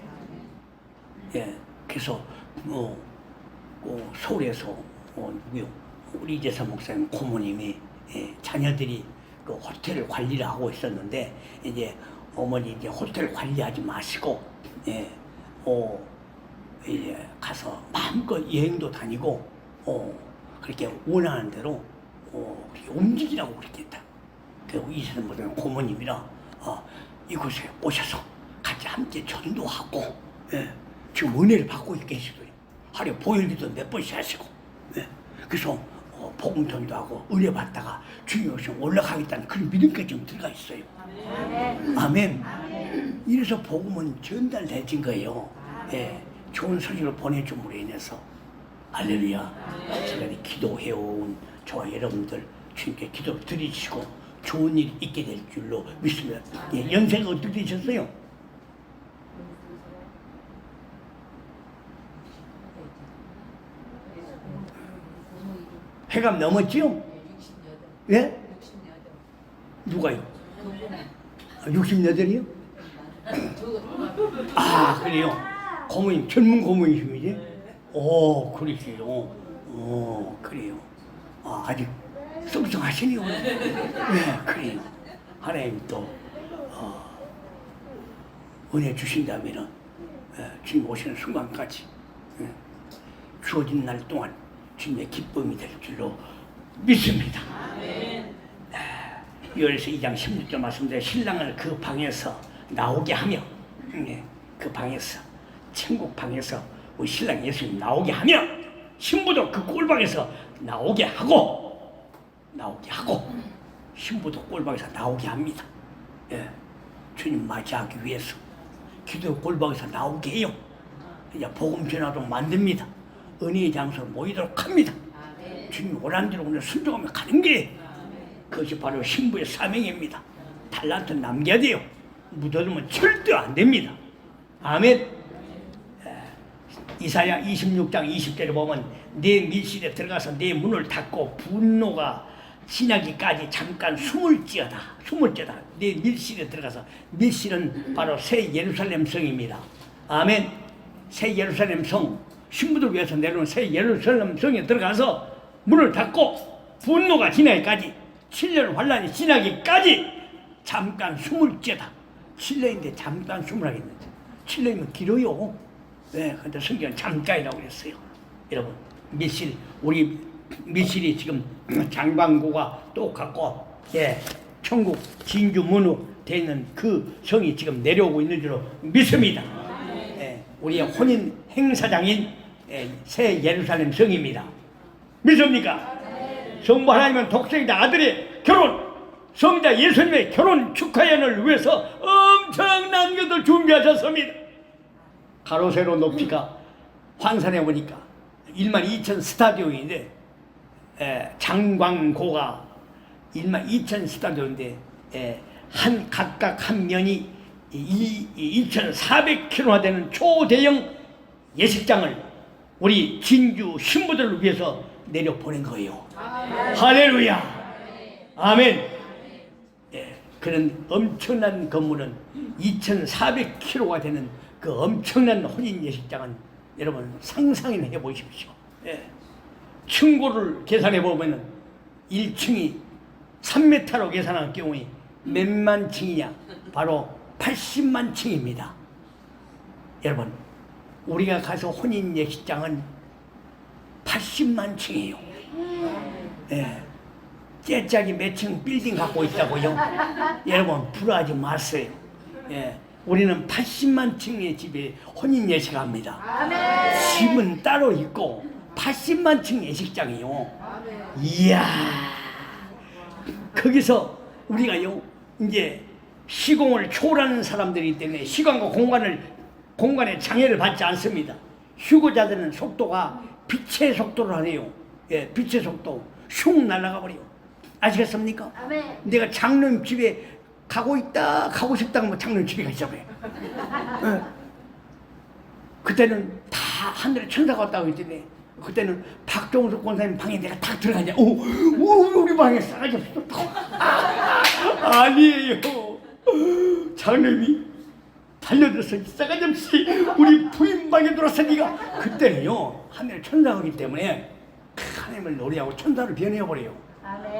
Speaker 2: 그래서 서울에서 우리 이재사 목사님 고모님이 자녀들이 그 호텔 관리를 하고 있었는데 이제 어머니 이제 호텔 관리하지 마시고 이제 가서 마음껏 여행도 다니고 그렇게 원하는 대로 그렇게 움직이라고 그렇게 했다. 그리고 이재사 목사님 고모님이랑 이곳에 오셔서 같이 함께 전도하고 지금 은혜를 받고 계시고요. 하루에 보혈기도 몇 번씩 하시고 그래서 복음 전도하고 은혜 받다가 주님 오시면 올라가겠다는 그런 믿음까지 좀 들어가 있어요. 아멘. 이래서 복음은 전달되진 거예요. 좋은 소식을 보내줌으로 인해서 할렐루야. 지금까지 기도해온 저와 여러분들 주님께 기도를 드리시고 좋은 일이 있게 될 줄로 믿습니다. 연세가 어떻게 되셨어요? 회감 넘었지요? 예? 누가요? 68이요? 아, 그래요? 고모님, 젊은 고모님이시지? 오, 그러세요. 그래요. 아직 썽썽하시네요. 네, 그래요. 하나님 또 은혜 주신다면은 주님 오시는 순간까지 주어진 날 동안 주님의 기쁨이 될 줄로 믿습니다. 6월에서 2장 16절 말씀대로 신랑을 그 방에서 나오게 하며 그 방에서 천국 방에서 우리 신랑 예수님 나오게 하며 신부도 그 꼴방에서 나오게 하고 신부도 꼴방에서 나오게 합니다. 주님 맞이하기 위해서 기도 꼴방에서 나오게 해요. 이제 복음 전하도록 만듭니다. 은혜의 장소로 모이도록 합니다. 주님 오라는 대로 오늘 순종하며 가는 게 그것이 바로 신부의 사명입니다. 달란트 남겨야 돼요. 묻어두면 절대 안 됩니다. 아멘. 이사야 26장 20절에 보면 내 밀실에 들어가서 내 문을 닫고 분노가 지나기까지 잠깐 숨을지어다. 내 밀실에 들어가서 밀실은 바로 새 예루살렘 성입니다. 아멘. 새 예루살렘 성 신부들 위해서 내려온 새 예루살렘 성에 들어가서 문을 닫고 분노가 지나기까지 7년 환란이 지나기까지 잠깐 숨을지어다. 7년인데 잠깐 숨을 하겠는데 7년이면 길어요. 근데 성경은 잠깐이라고 그랬어요. 여러분 우리 밀실이 지금 장방고가 똑같고 천국 진주 문으로 되어 있는 그 성이 지금 내려오고 있는 줄로 믿습니다. 우리의 혼인 행사장인 새 예루살렘 성입니다. 믿습니까? 성부 하나님은 독생자 아들의 결혼, 성자 예수님의 결혼 축하연을 위해서 엄청난 것을 준비하셨습니다. 가로 세로 높이가 환산해 보니까 12,000 스타디움인데 장광고가 12,000 스타디움인데 각각 한 면이 2,400km나 되는 초대형 예식장을 우리 진주 신부들을 위해서 내려보낸 거예요. 할렐루야. 아멘. 그런 엄청난 건물은 2,400km가 되는 그 엄청난 혼인 예식장은 여러분 상상이나 해보십시오. 예. 층고를 계산해 보면은 1층이 3m로 계산할 경우에 몇만 층이냐? 바로 80만 층입니다. 여러분, 우리가 가서 혼인 예식장은 80만 층이에요. 예. 째짝이 몇 층 빌딩 갖고 있다고요? 여러분, 불화하지 마세요. 예. 우리는 80만 층의 집에 혼인 예식합니다. 집은 따로 있고 80만 층 예식장이요. 이야, 거기서 우리가요 이제 시공을 초월하는 사람들이기 때문에 시간과 공간의 장애를 받지 않습니다. 휴거자들은 속도가 빛의 속도를 하네요. 예, 빛의 속도 슝 날아가 버려. 아시겠습니까? 내가 장로님 집에 가고 싶다 하면 장로님 집에 가시자고요. 예. 그때는 다 하늘에 천사가 왔다고 했더니 그때는 박종석 권사님 방에 내가 탁 들어가냐. 오, 우리 방에 싸가지 없어. 아니에요. 장로님이 달려들어서 싸가지 없이 우리 부인 방에 들어서 네가 그때는요 하늘에 천사가 오기 때문에 하나님을 노래하고 천사를 변해버려요.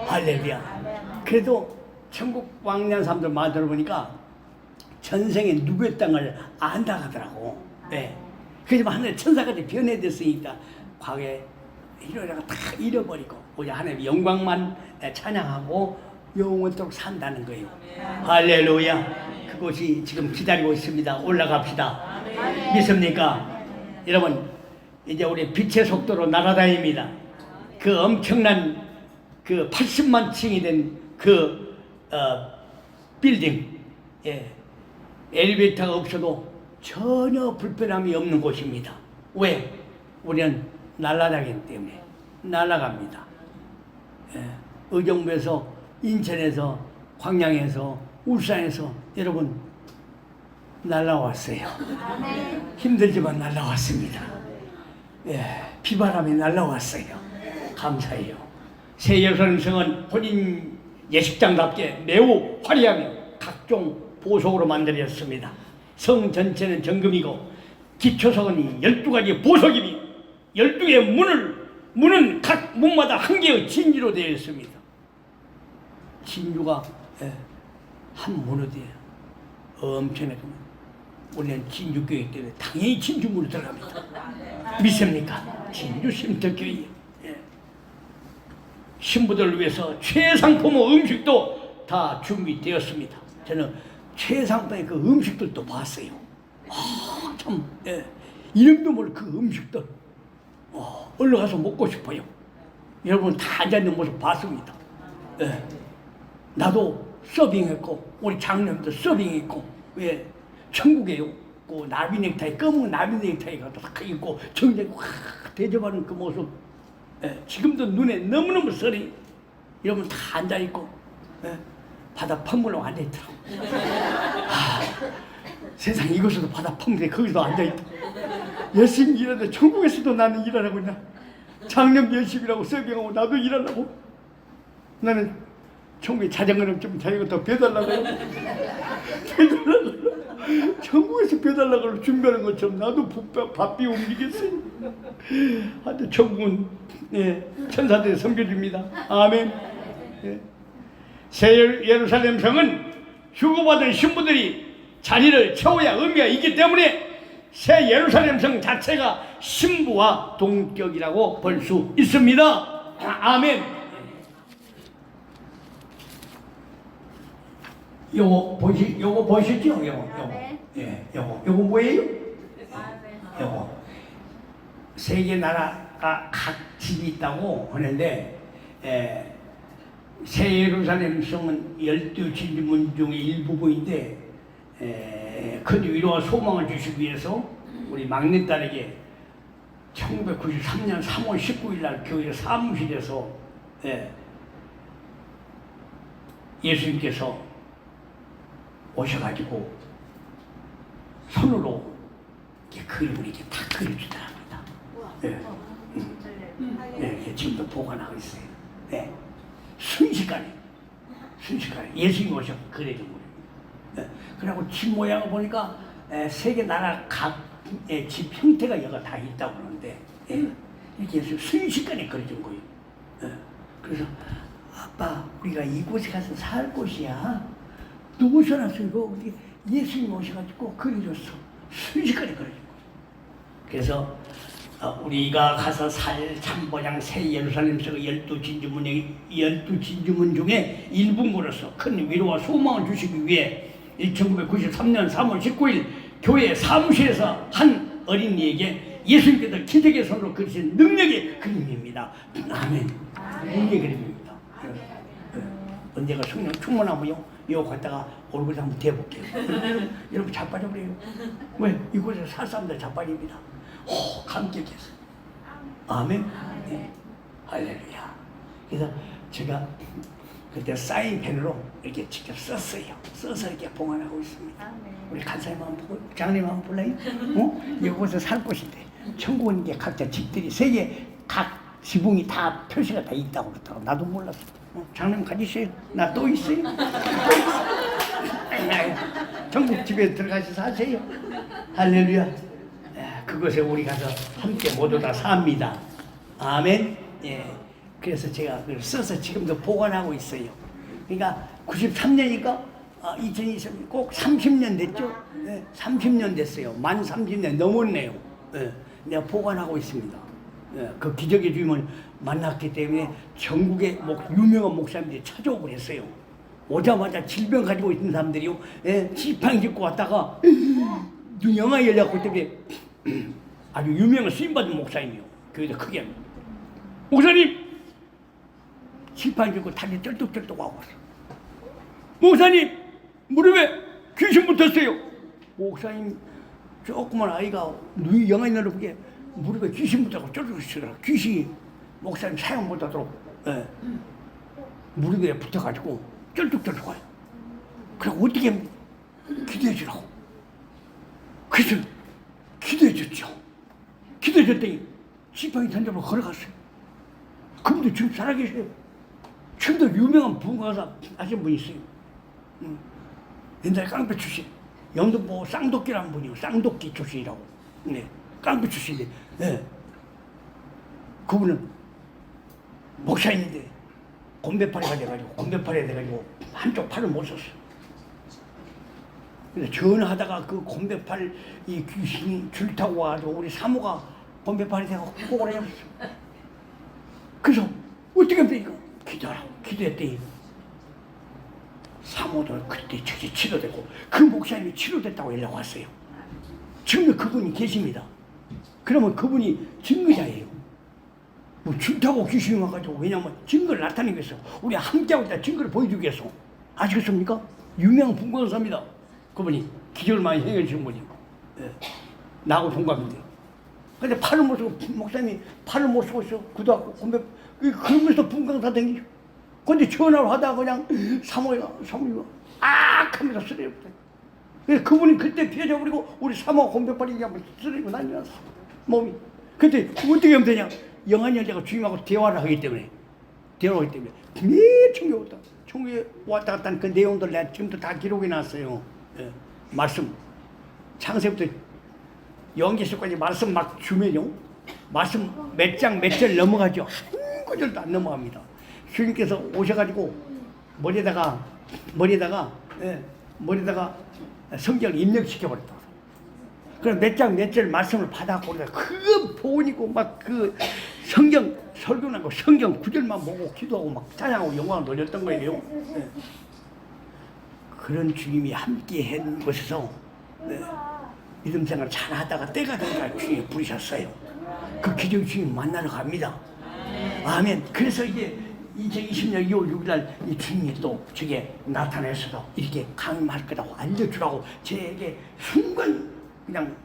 Speaker 2: 할렐루야. 그래도 천국 왕년 사람들 말 들어보니까 전생에 누구의 땅을 안다 하더라고. 네. 그래서 하늘 천사까지 변해됐으니까 과거에 이러다가 다 잃어버리고 오직 하나님의 영광만 찬양하고 영원토록 산다는 거예요. 할렐루야. 그곳이 지금 기다리고 있습니다. 올라갑시다. 믿습니까? 여러분, 이제 우리 빛의 속도로 날아다닙니다. 그 엄청난 그 80만 층이 된 그 빌딩, 예. 엘리베이터가 없어도 전혀 불편함이 없는 곳입니다. 왜? 우리는 날아다니기 때문에 날아갑니다. 예. 의정부에서, 인천에서, 광양에서, 울산에서 여러분 날아왔어요. 힘들지만 날아왔습니다. 예. 비바람이 날아왔어요. 감사해요. 새 예루살렘 성은 혼인 예식장답게 매우 화려하며 각종 보석으로 만들어졌습니다. 성 전체는 정금이고 기초석은 12가지 보석이며 12개의 문은 각 문마다 한 개의 진주로 되어 있습니다. 진주가 한 문으로 돼요. 엄청나게. 우리는 진주교회 때문에 당연히 진주문으로 들어갑니다. 믿습니까? 진주 쉼터교회. 신부들을 위해서 최상품의 음식도 다 준비되었습니다. 저는 최상품의 그 음식들도 봤어요. 참, 이름도 모를 그 음식들. 얼른 가서 먹고 싶어요. 여러분 다 앉아있는 모습 봤습니다. 나도 서빙했고, 우리 장로님도 서빙했고, 천국에요. 그 나비 넥타이, 검은 나비 넥타이가 딱 있고, 정장 대접하는 그 모습. 지금도 눈에 너무너무 서리. 여러분 다 앉아있고 바다 펌물로 앉아있더라고. 세상 이곳에도 바다 펌물에 거기서 앉아있다. 열심히 일하는데 천국에서도 나는 일하라고 있나. 작년 열심히 일하고 서빙하고 나도 일하려고. 나는 천국에 자전거를 좀 자전거 더 배달라고요. 천국에서 배달라고 준비하는 것처럼 나도 바삐 움직였어요. 하여튼 천국은 천사들이 섬겨줍니다. 아멘. 새 예루살렘 성은 휴거받은 신부들이 자리를 채워야 의미가 있기 때문에 새 예루살렘 성 자체가 신부와 동격이라고 볼 수 있습니다. 아멘. 요거 보시죠? 요거 뭐예요? 요거 세계 나라가 각 집이 있다고 하는데 새 예루살렘 성은 12진주문 중에 일부분인데 큰 위로와 소망을 주시기 위해서 우리 막내딸에게 1993년 3월 19일 날 교회 사무실에서 예수님께서 오셔가지고 손으로 이렇게 그림을 이렇게 탁 그려주더랍니다. 지금도 보관하고 있어요. 순식간에 예수님이 오셔서 그려준 거예요. 그리고 집 모양을 보니까 세계 나라 각 예, 집 형태가 여가 다 있다고 그러는데 예, 이렇게 해서 순식간에 그려진 거예요. 예, 그래서 아빠 우리가 이곳에 가서 살 곳이야. 누구서 나서 이거 우리 예수님 오셔가지고 그려줬어. 순식간에 그려진 거예요. 그래서 우리가 가서 살 참보장 새 예루살렘서가 12진주문 중에 일부분으로서 큰 위로와 소망을 주시기 위해 1993년 3월 19일 교회 사무실에서 한 어린이에게 예수님께서 기적의 손으로 그리신 능력의 그림입니다. 아멘. 능력의 그림입니다. 언제가 성령 충만하고요. 이거 갖다가 얼굴에 한번 대볼게요. 여러분 자빠져버려요. 왜? 이곳에서 살 사람들 자빠집니다. 오, 감격해서. 아멘. 네. 할렐루야. 그래서 제가 그때 사인펜으로 이렇게 직접 썼어요. 써서 이렇게 봉헌하고 있습니다. 우리 간사님 한번 보고, 장님 한번 볼래요? 이곳에 살 곳인데, 천국은 이게 각자 집들이 세계 각 지붕이 다 표시가 다 있다고 그러더라고. 나도 몰랐어. 장님 가지세요. 나 또 있어요. 전국 집에 들어가서 사세요. 할렐루야. 그것에 우리 가서 함께 모두 다 삽니다. 아멘. 예. 그래서 제가 그걸 써서 지금도 보관하고 있어요. 그러니까 93년이니까 2020년 꼭 30년 됐죠? 네, 30년 됐어요. 만 30년 넘었네요. 네, 내가 보관하고 있습니다. 네, 그 기적의 주님을 만났기 때문에 전국의 유명한 목사님들이 찾아오고 그랬어요. 오자마자 질병 가지고 있는 사람들이요. 예, 지팡이 짚고 왔다가 영화 열렸고 때문에 아주 유명한 쓰임받은 목사님이요. 교회에서 크게 합니다. 목사님! 지팡이 짚고 다리 쩔뚝쩔뚝 하고 왔어. 목사님! 무릎에 귀신 붙었어요. 목사님 조그만 아이가 눈이 영화 열어보게 무릎에 귀신 붙었고 쩔뚝 치더라고. 귀신이 목사님 사용 못하도록 무릎에 붙어가지고 쩔뚝쩔뚝 와요. 그래 어떻게 기도해 주라고. 그래서 기도해 줬죠. 기도해 줬더니 지팡이 던져서 걸어갔어요. 그분도 지금 살아계세요. 지금도 유명한 부흥가사 하신 분이 있어요. 옛날에 깡패 출신 영등포 쌍도끼라는 분이요. 쌍도끼 출신이라고. 네, 깡패 출신인데 네. 그분은 목사님인데 곰배팔이가 돼가지고 곰배팔이 돼가지고 한쪽 팔을 못 썼어요. 근데 전하다가 그 곰배팔 이 귀신이 줄 타고 와가지고 우리 사모가 곰배팔이 돼가지고 꼬그라 잡았어. 그래서 어떻게 하면 되니까 기도하라고 기도했더니 사모도 그때 즉시 치료되고 그 목사님이 치료됐다고 연락 왔어요. 지금도 그분이 계십니다. 그러면 그분이 증거자예요. 뭐 줄타고 귀신이 와가지고 왜냐면 증거를 나타내기 위해서 우리 함께하고 있다 증거를 보여주기 위해서 아시겠습니까? 유명한 분과사입니다. 그분이 기적을 많이 행해주신 분이고 예. 나하고 동갑인데 근데 팔을 못 쓰고 목사님이 팔을 못 쓰고 있어 구도하고 건배 그러면서 분광사 댕기죠. 근데 전화를 하다가 그냥 사모가 하면서 쓰러졌대. 그래서 그분이 그때 피해져버리고 우리 사모가 곰배팔이 그냥 쓰러지고 난리 났어 몸이. 근데 어떻게 하면 되냐. 영한 여자가 주님하고 대화를 하기 때문에 충격했다. 총에 왔다 갔다 하는 그 내용들 내가 지금도 다 기록해 놨어요. 예. 말씀 창세부터 연계서까지 말씀 막 주면요. 말씀 몇 장 몇 절 넘어가죠. 한 구절도 안 넘어갑니다. 주님께서 오셔가지고 머리에다가 성경을 입력시켜버렸다. 그럼 몇 장 몇 절 말씀을 받아갖고 그 보니고 막 그 성경 설교하고 성경 구절만 보고 기도하고 막 찬양하고 영광을 돌렸던 거예요. 네. 그런 주님이 함께 한 곳에서 믿음 생활 잘 하다가 때가 되니까 주님이 부르셨어요. 그 기적 주님 만나러 갑니다. 아멘. 그래서 이게 2020년 2월 6일 날 이 주님이 또 저게 나타나셔서 이렇게 강림할 거라고 알려주라고 저에게 순간 그냥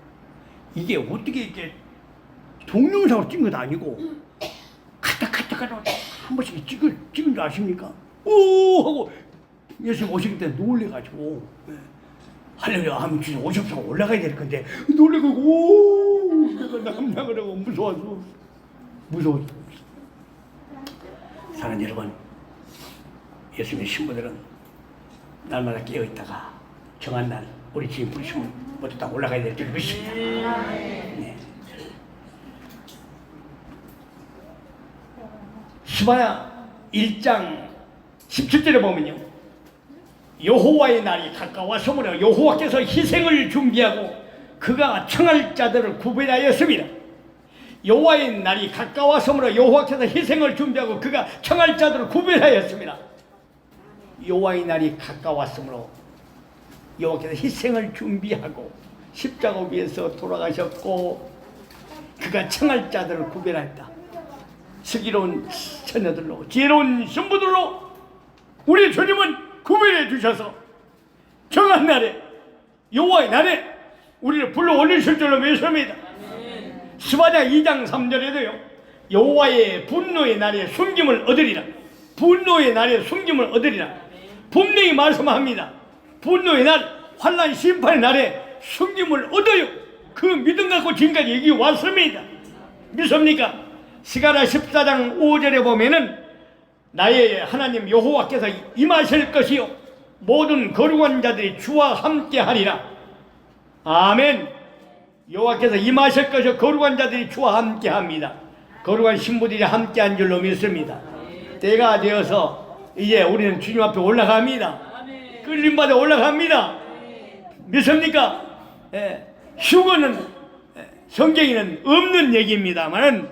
Speaker 2: 이게 어떻게 이제 동영상으로 찍은 것도 아니고 카타 한 번씩 찍은 줄 아십니까? 오 하고 예수님 오시기 때문에 놀래가지고 할렐루야 하면 주님 오셔서 올라가야 될 건데 놀래가지고 오 내가 남당을 하고 무서워. 사랑하는 여러분, 예수님의 신부들은 날마다 깨어있다가 정한 날 우리 지금 부르시면 모두 다 올라가야 될 줄 믿습니다. 네. 스바야 1장 17절에 보면요, 여호와의 날이 가까웠으므로 여호와께서 희생을 준비하고 그가 청할 자들을 구별하였습니다. 여호와의 날이 가까웠으므로 여호와께서 희생을 준비하고 그가 청할 자들을 구별하였습니다. 여호와의 날이 가까웠으므로 여호와께서 희생을 준비하고 십자가 위에서 돌아가셨고 그가 청할 자들을 구별하였다. 슬기로운 처녀들로 지혜로운 신부들로 우리 주님은 구별해 주셔서 정한 날에 여호와의 날에 우리를 불러 올리실 줄로 믿습니다. 스바냐 2장 3절에도요, 여호와의 분노의 날에 숨김을 얻으리라. 분노의 날에 숨김을 얻으리라. 분명히 말씀합니다. 분노의 날, 환난 심판의 날에 숨김을 얻어요. 그 믿음 갖고 지금까지 여기 왔습니다. 믿습니까? 스가랴 14장 5절에 보면은 나의 하나님 여호와께서 임하실 것이요 모든 거룩한 자들이 주와 함께 하리라. 아멘. 여호와께서 임하실 것이요 거룩한 자들이 주와 함께 합니다. 거룩한 신부들이 함께 한 줄로 믿습니다. 때가 되어서 이제 우리는 주님 앞에 올라갑니다. 끌림받아 올라갑니다. 믿습니까? 휴거는 성경에는 없는 얘기입니다만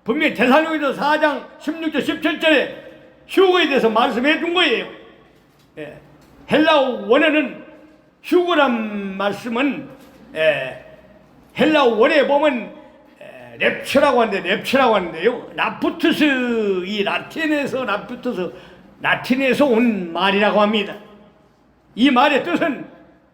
Speaker 2: 분명히 데살로니가서 4장 16절 17절에 휴거에 대해서 말씀해 준 거예요. 헬라어 원어는 휴거란 말씀은 헬라어 원어에 보면 랩처라고 하는데 랩처라고 하는데요, 라푸트스, 이 라틴에서 온 말이라고 합니다. 이 말의 뜻은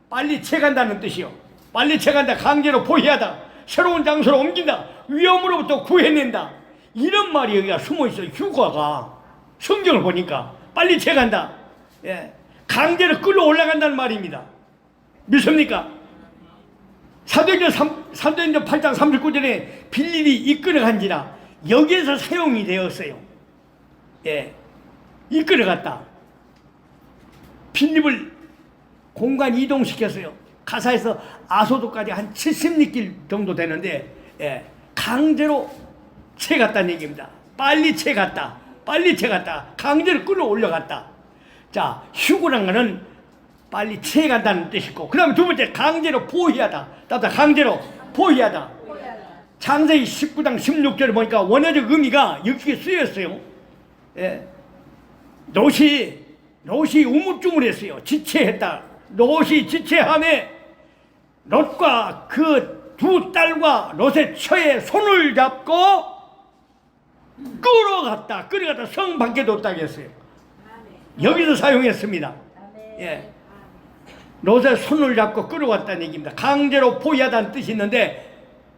Speaker 2: 빨리 채간다는 뜻이요. 빨리 채간다, 강제로 포위하다, 새로운 장소로 옮긴다, 위험으로부터 구해낸다, 이런 말이 여기가 숨어있어요. 휴가가 성경을 보니까 빨리 채간다, 강제로 끌어 올라간다는 말입니다. 믿습니까? 사도행전 8장 39절에 빌립이 이끌어간지라 여기에서 사용이 되었어요. 이끌어갔다. 빌립을 공간 이동시켰어요. 가사에서 아소도까지 한 70리길 정도 되는데 강제로 채갔다는 얘기입니다. 빨리 채갔다. 빨리 채갔다. 강제로 끌어올려갔다. 자, 휴고란 거는 빨리 채간다는 뜻이고, 그 다음에 두 번째 강제로 포위하다. 따뜻 강제로 포위하다. 창세기 19장 16절을 보니까 원어적 의미가 이렇게 쓰였어요. 롯이 우물쭈물했어요. 지체했다. 롯이 지체함에 롯과 그 두 딸과 롯의 처에 손을 잡고 끌어갔다. 성 밖에 뒀다고 했어요. 여기서 사용했습니다. 롯의 손을 잡고 끌어갔다는 얘기입니다. 강제로 포위하다는 뜻이 있는데,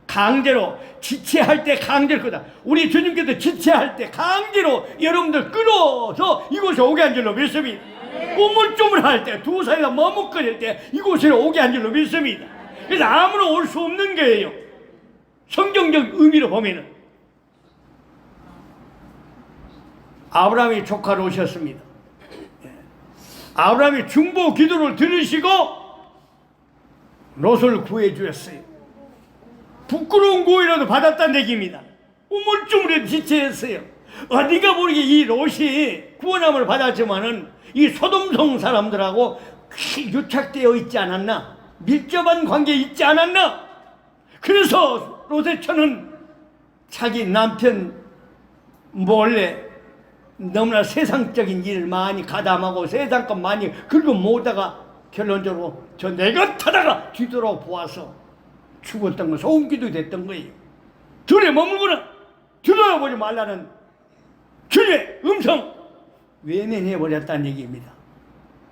Speaker 2: 강제로 지체할 때 강제로 끌다. 우리 주님께서 지체할 때 강제로 여러분들 끌어서 이곳에 오게 한 줄로 믿습니다. 우물쭈물할 때, 두 사이가 머뭇거릴 때 이곳으로 오게 한 줄로 믿습니다. 그래서 아무나 올 수 없는 거예요. 성경적 의미로 보면은 아브라함이 조카로 오셨습니다. 아브라함이 중보 기도를 들으시고 롯을 구해 주셨어요. 부끄러운 구이라도 받았다는 얘기입니다. 우물쭈물에 지체했어요. 어디가 모르게 이 롯이 구원함을 받았지만은 이 소돔성 사람들하고 유착되어 있지 않았나? 밀접한 관계에 있지 않았나? 그래서 롯의 처는 자기 남편 몰래 너무나 세상적인 일을 많이 가담하고 세상 것 많이 긁어 모으다가 결론적으로 저 내가 타다가 뒤돌아보아서 죽었던 거, 소음기도 됐던 거예요. 들에 머물거나 뒤돌아보지 말라는 주의 음성 외면해버렸다는 얘기입니다.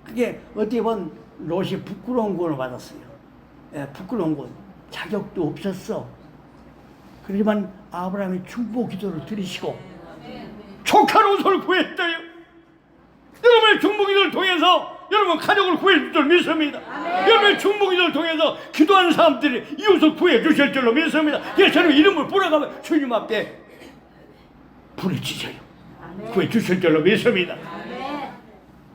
Speaker 2: 그게 어떻게 보면 롯이 부끄러운 구원을 받았어요. 부끄러운 구원. 자격도 없었어. 그렇지만 아브라함이 중보 기도를 드리시고 조카 롯을 구했어요. 여러분의 중보 기도를 통해서 여러분 가족을 구해줄 줄 믿습니다. 여러분의 중보 기도를 통해서 기도하는 사람들이 이웃을 구해주실 줄로 믿습니다. 그래서 저는 이름을 부르가면 주님 앞에 부르짖어요. 구해주실 줄로 믿습니다.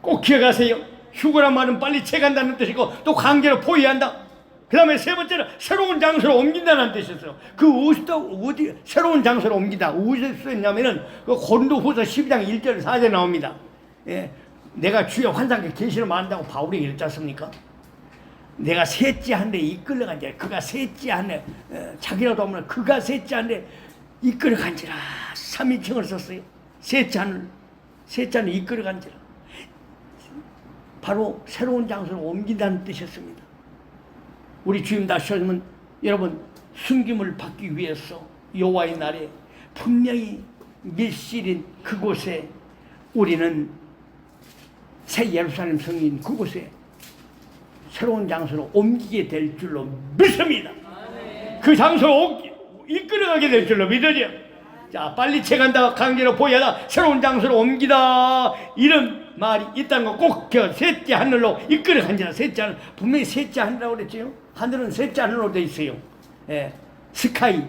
Speaker 2: 꼭 기억하세요.
Speaker 3: 휴거란 말은 빨리 채간다는 뜻이고 또 강제로 포위한다. 그 다음에 세 번째는 새로운 장소로 옮긴다는 뜻이었어요. 그 어디 새로운 장소로 옮긴다. 어디서 쓰였냐면은 그 고린도후서 12장 1절 4절 나옵니다. 예, 내가 주의 환상에 계시를 만다고 바울이 이랬지 않습니까? 내가 셋째 한데 이끌려간지라. 그가 셋째 한데 자기라도 하면 그가 셋째 한데 이끌어간지라. 3인칭을 썼어요. 셋째 한을 이끌어간지라. 바로 새로운 장소로 옮긴다는 뜻이었습니다. 우리 주님 다시 오시면 여러분 숨김을 받기 위해서 여호와의 날에 분명히 밀실인 그곳에 우리는 새 예루살렘 성인 그곳에 새로운 장소로 옮기게 될 줄로 믿습니다. 그 장소로 이끌어가게 될 줄로 믿어져. 자, 빨리 채간다, 강제로 포위하다, 새로운 장소로 옮기다, 이런 말이 있다는 거 꼭 셋째 하늘로 이끌어간지라. 셋째 하늘, 분명히 셋째 하늘이라고 그랬죠. 하늘은 셋째 하늘로 돼 있어요. 예, 스카이.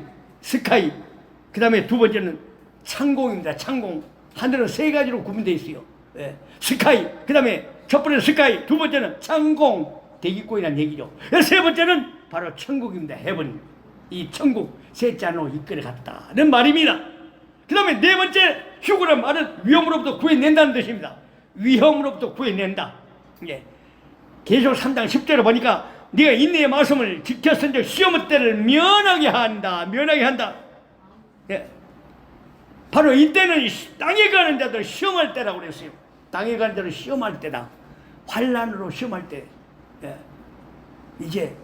Speaker 3: 그 다음에 두 번째는 창공입니다. 창공. 하늘은 세 가지로 구분되어 있어요. 예, 스카이. 그 다음에 첫 번째는 스카이, 두 번째는 창공. 대기권이라는 얘기죠. 세 번째는 바로 천국입니다. 헤븐. 이 천국 셋째 하늘로 이끌어갔다는 말입니다. 그 다음에 네 번째 휴거란 말은 위험으로부터 구해낸다는 뜻입니다. 위험으로부터 구해낸다. 예. 계시록 3장 10절에 보니까 네가 인내의 말씀을 지켰은즉 시험의 때를 면하게 한다. 예. 바로 이때는 땅에 가는 자들 시험할 때라고 그랬어요. 땅에 가는 자들 시험할 때다. 환난으로 시험할 때. 예. 이제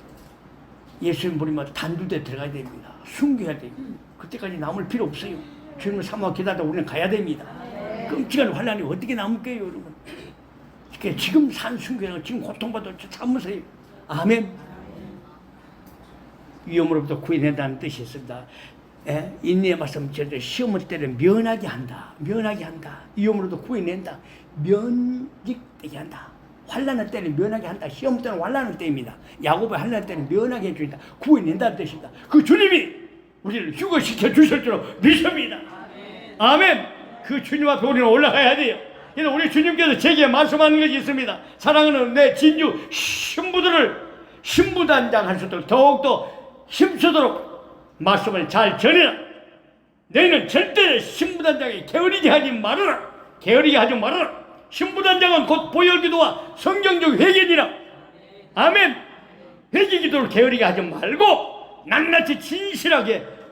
Speaker 3: 예수님 부르면 단두대 들어가야 됩니다. 숨겨야 돼요. 그때까지 남을 필요 없어요. 주님을 삼아 기다리다 우리는 가야 됩니다. 끔찍한 환난이 어떻게 남을게요, 여러분? 그러니까 지금 산 숨겨야 지금 고통받아 참으세요. 아멘. 위험으로부터 구해낸다는 뜻이 있습니다. 예? 인내의 말씀 저들 시험을 때를 면하게 한다. 위험으로부터 구해낸다. 면직되게 한다. 환난의 때는 면하게 한다. 시험 때는 환난의 때입니다. 야곱의 환난의 때는 면하게 해준다. 구해낸다는 뜻입니다. 그 주님이 우리를 휴거시켜 주실 줄로 믿습니다. 아멘. 그 주님 앞에 우리는 올라가야 돼요. 그래서 우리 주님께서 제게 말씀하는 것이 있습니다. 사랑하는 내 진주 신부들을 신부단장 할 수 있도록 더욱더 힘쓰도록 말씀을 잘 전해라. 너희는 절대 신부단장에 게으르게 하지 말아라. 신부단장은 곧 보혈기도와 성경적 회개니라. 아멘. 회개기도를 게으르게 하지 말고 낱낱이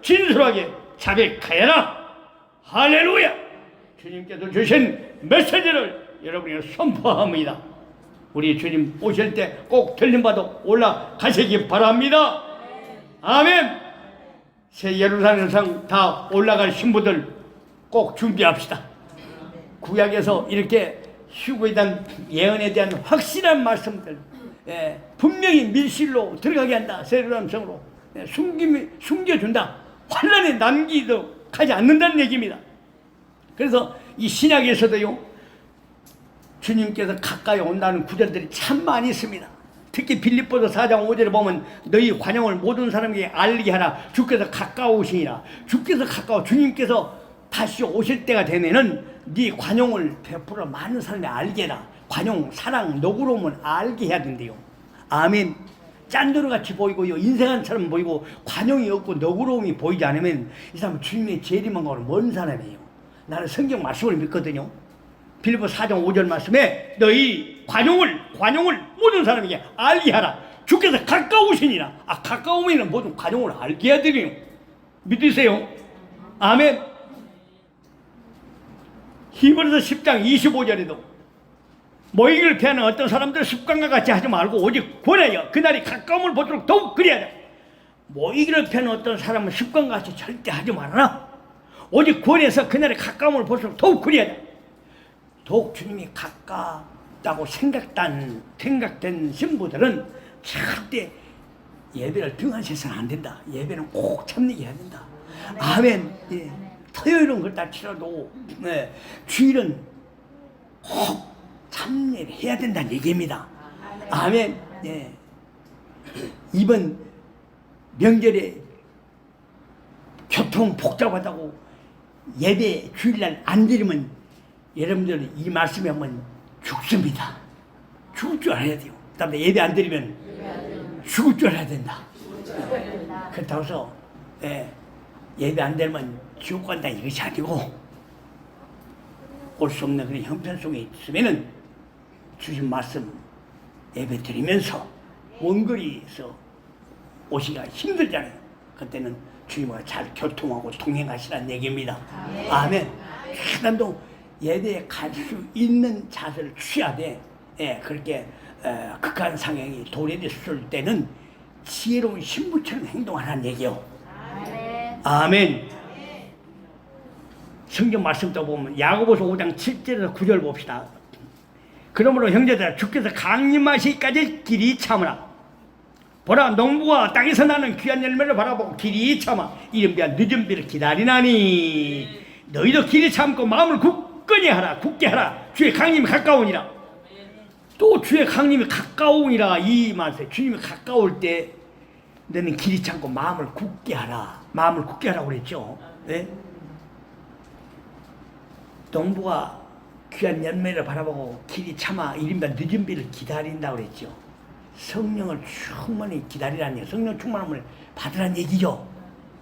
Speaker 3: 진솔하게 자백하여라. 할렐루야. 주님께서 주신 메시지를 여러분이 선포합니다. 우리 주님 오실 때 꼭 들림받아 올라가시기 바랍니다. 아멘. 새 예루살렘상 다 올라갈 신부들 꼭 준비합시다. 구약에서 이렇게 휴거에 대한 예언에 대한 확실한 말씀들, 분명히 밀실로 들어가게 한다. 새 예루살렘성으로 숨겨준다. 환난에 남기도록 하지 않는다는 얘기입니다. 그래서 이 신약에서도요, 주님께서 가까이 온다는 구절들이 참 많이 있습니다. 특히 빌립보서 4장 5절에 보면 너희 관용을 모든 사람에게 알리게 하라. 주께서 가까우시니라. 주님께서 다시 오실 때가 되면은 네 관용을 베풀어 많은 사람이 알게 해라. 관용, 사랑, 너그러움을 알게 해야 된대요. 아멘. 짠돌이같이 보이고요, 인생한 사람 보이고 관용이 없고 너그러움이 보이지 않으면 이 사람은 주님의 재림하고는 먼 사람이에요. 나는 성경 말씀을 믿거든요. 빌립보 4장 5절 말씀에 너희 관용을 모든 사람에게 알게 하라. 주께서 가까우시니라. 가까우면 모든 관용을 알게 해야 되네요. 믿으세요? 아멘. 히브리서 10장 25절에도 모이기를 피하는 어떤 사람들 습관과 같이 하지 말고 오직 권하여 그날이 가까움을 보도록 더욱 그리하라. 모이기를 피하는 어떤 사람은 습관과 같이 절대 하지 말아라. 오직 권해서 그날의 가까움을 볼수록 더욱 그리하라. 더욱 주님이 가깝다고 생각된 신부들은 절대 예배를 등한시해서는 안 된다. 예배는 꼭 참되게 해야 된다. 아멘. 예. 토요일은 그렇다 치러도 주일은 꼭 참여를 해야 된다는 얘기입니다. 아멘. 예. 이번 명절에 교통 복잡하다고 예배 주일날 안 드리면 여러분들 이 말씀에 하면 죽습니다. 죽을 줄 알아야 돼요. 그다음에 예배 안 드리면 죽을 줄 알아야 된다. 그렇다고 해서 예배 안 되면 지옥 간다 이것이 아니고 올 수 없는 그런 형편 속에 있으면은 주신 말씀 예배 드리면서 원거리에서 오시기가 힘들잖아요. 그때는 주님과 잘 교통하고 동행하시라는 얘기입니다. 아멘. 하나도 예배에 갈 수 있는 자세를 취해야 돼. 그렇게 극한 상황이 도래됐을 때는 지혜로운 신부처럼 행동하라는 얘기요. 아멘. 성경 말씀도 보면 야고보서 5장 7절에서 9절 봅시다. 그러므로 형제들아 주께서 강림하시기까지 길이 참으라. 보라 농부가 땅에서 나는 귀한 열매를 바라보고 길이 참아 이른비한 늦은 비를 기다리나니 너희도 길이 참고 마음을 굳건히 하라. 굳게 하라. 주의 강림이 가까우니라. 또 주의 강림이 가까우니라. 이 말씀 주님이 가까울 때 너는 길이 참고 마음을 굳게 하라. 마음을 굳게 하라고 그랬죠. 네? 농부가 귀한 열매를 바라보고 길이 참아 이른바 늦은 비를 기다린다고 그랬죠. 성령을 충만히 기다리라는 얘기예요. 성령 충만함을 받으라는 얘기죠.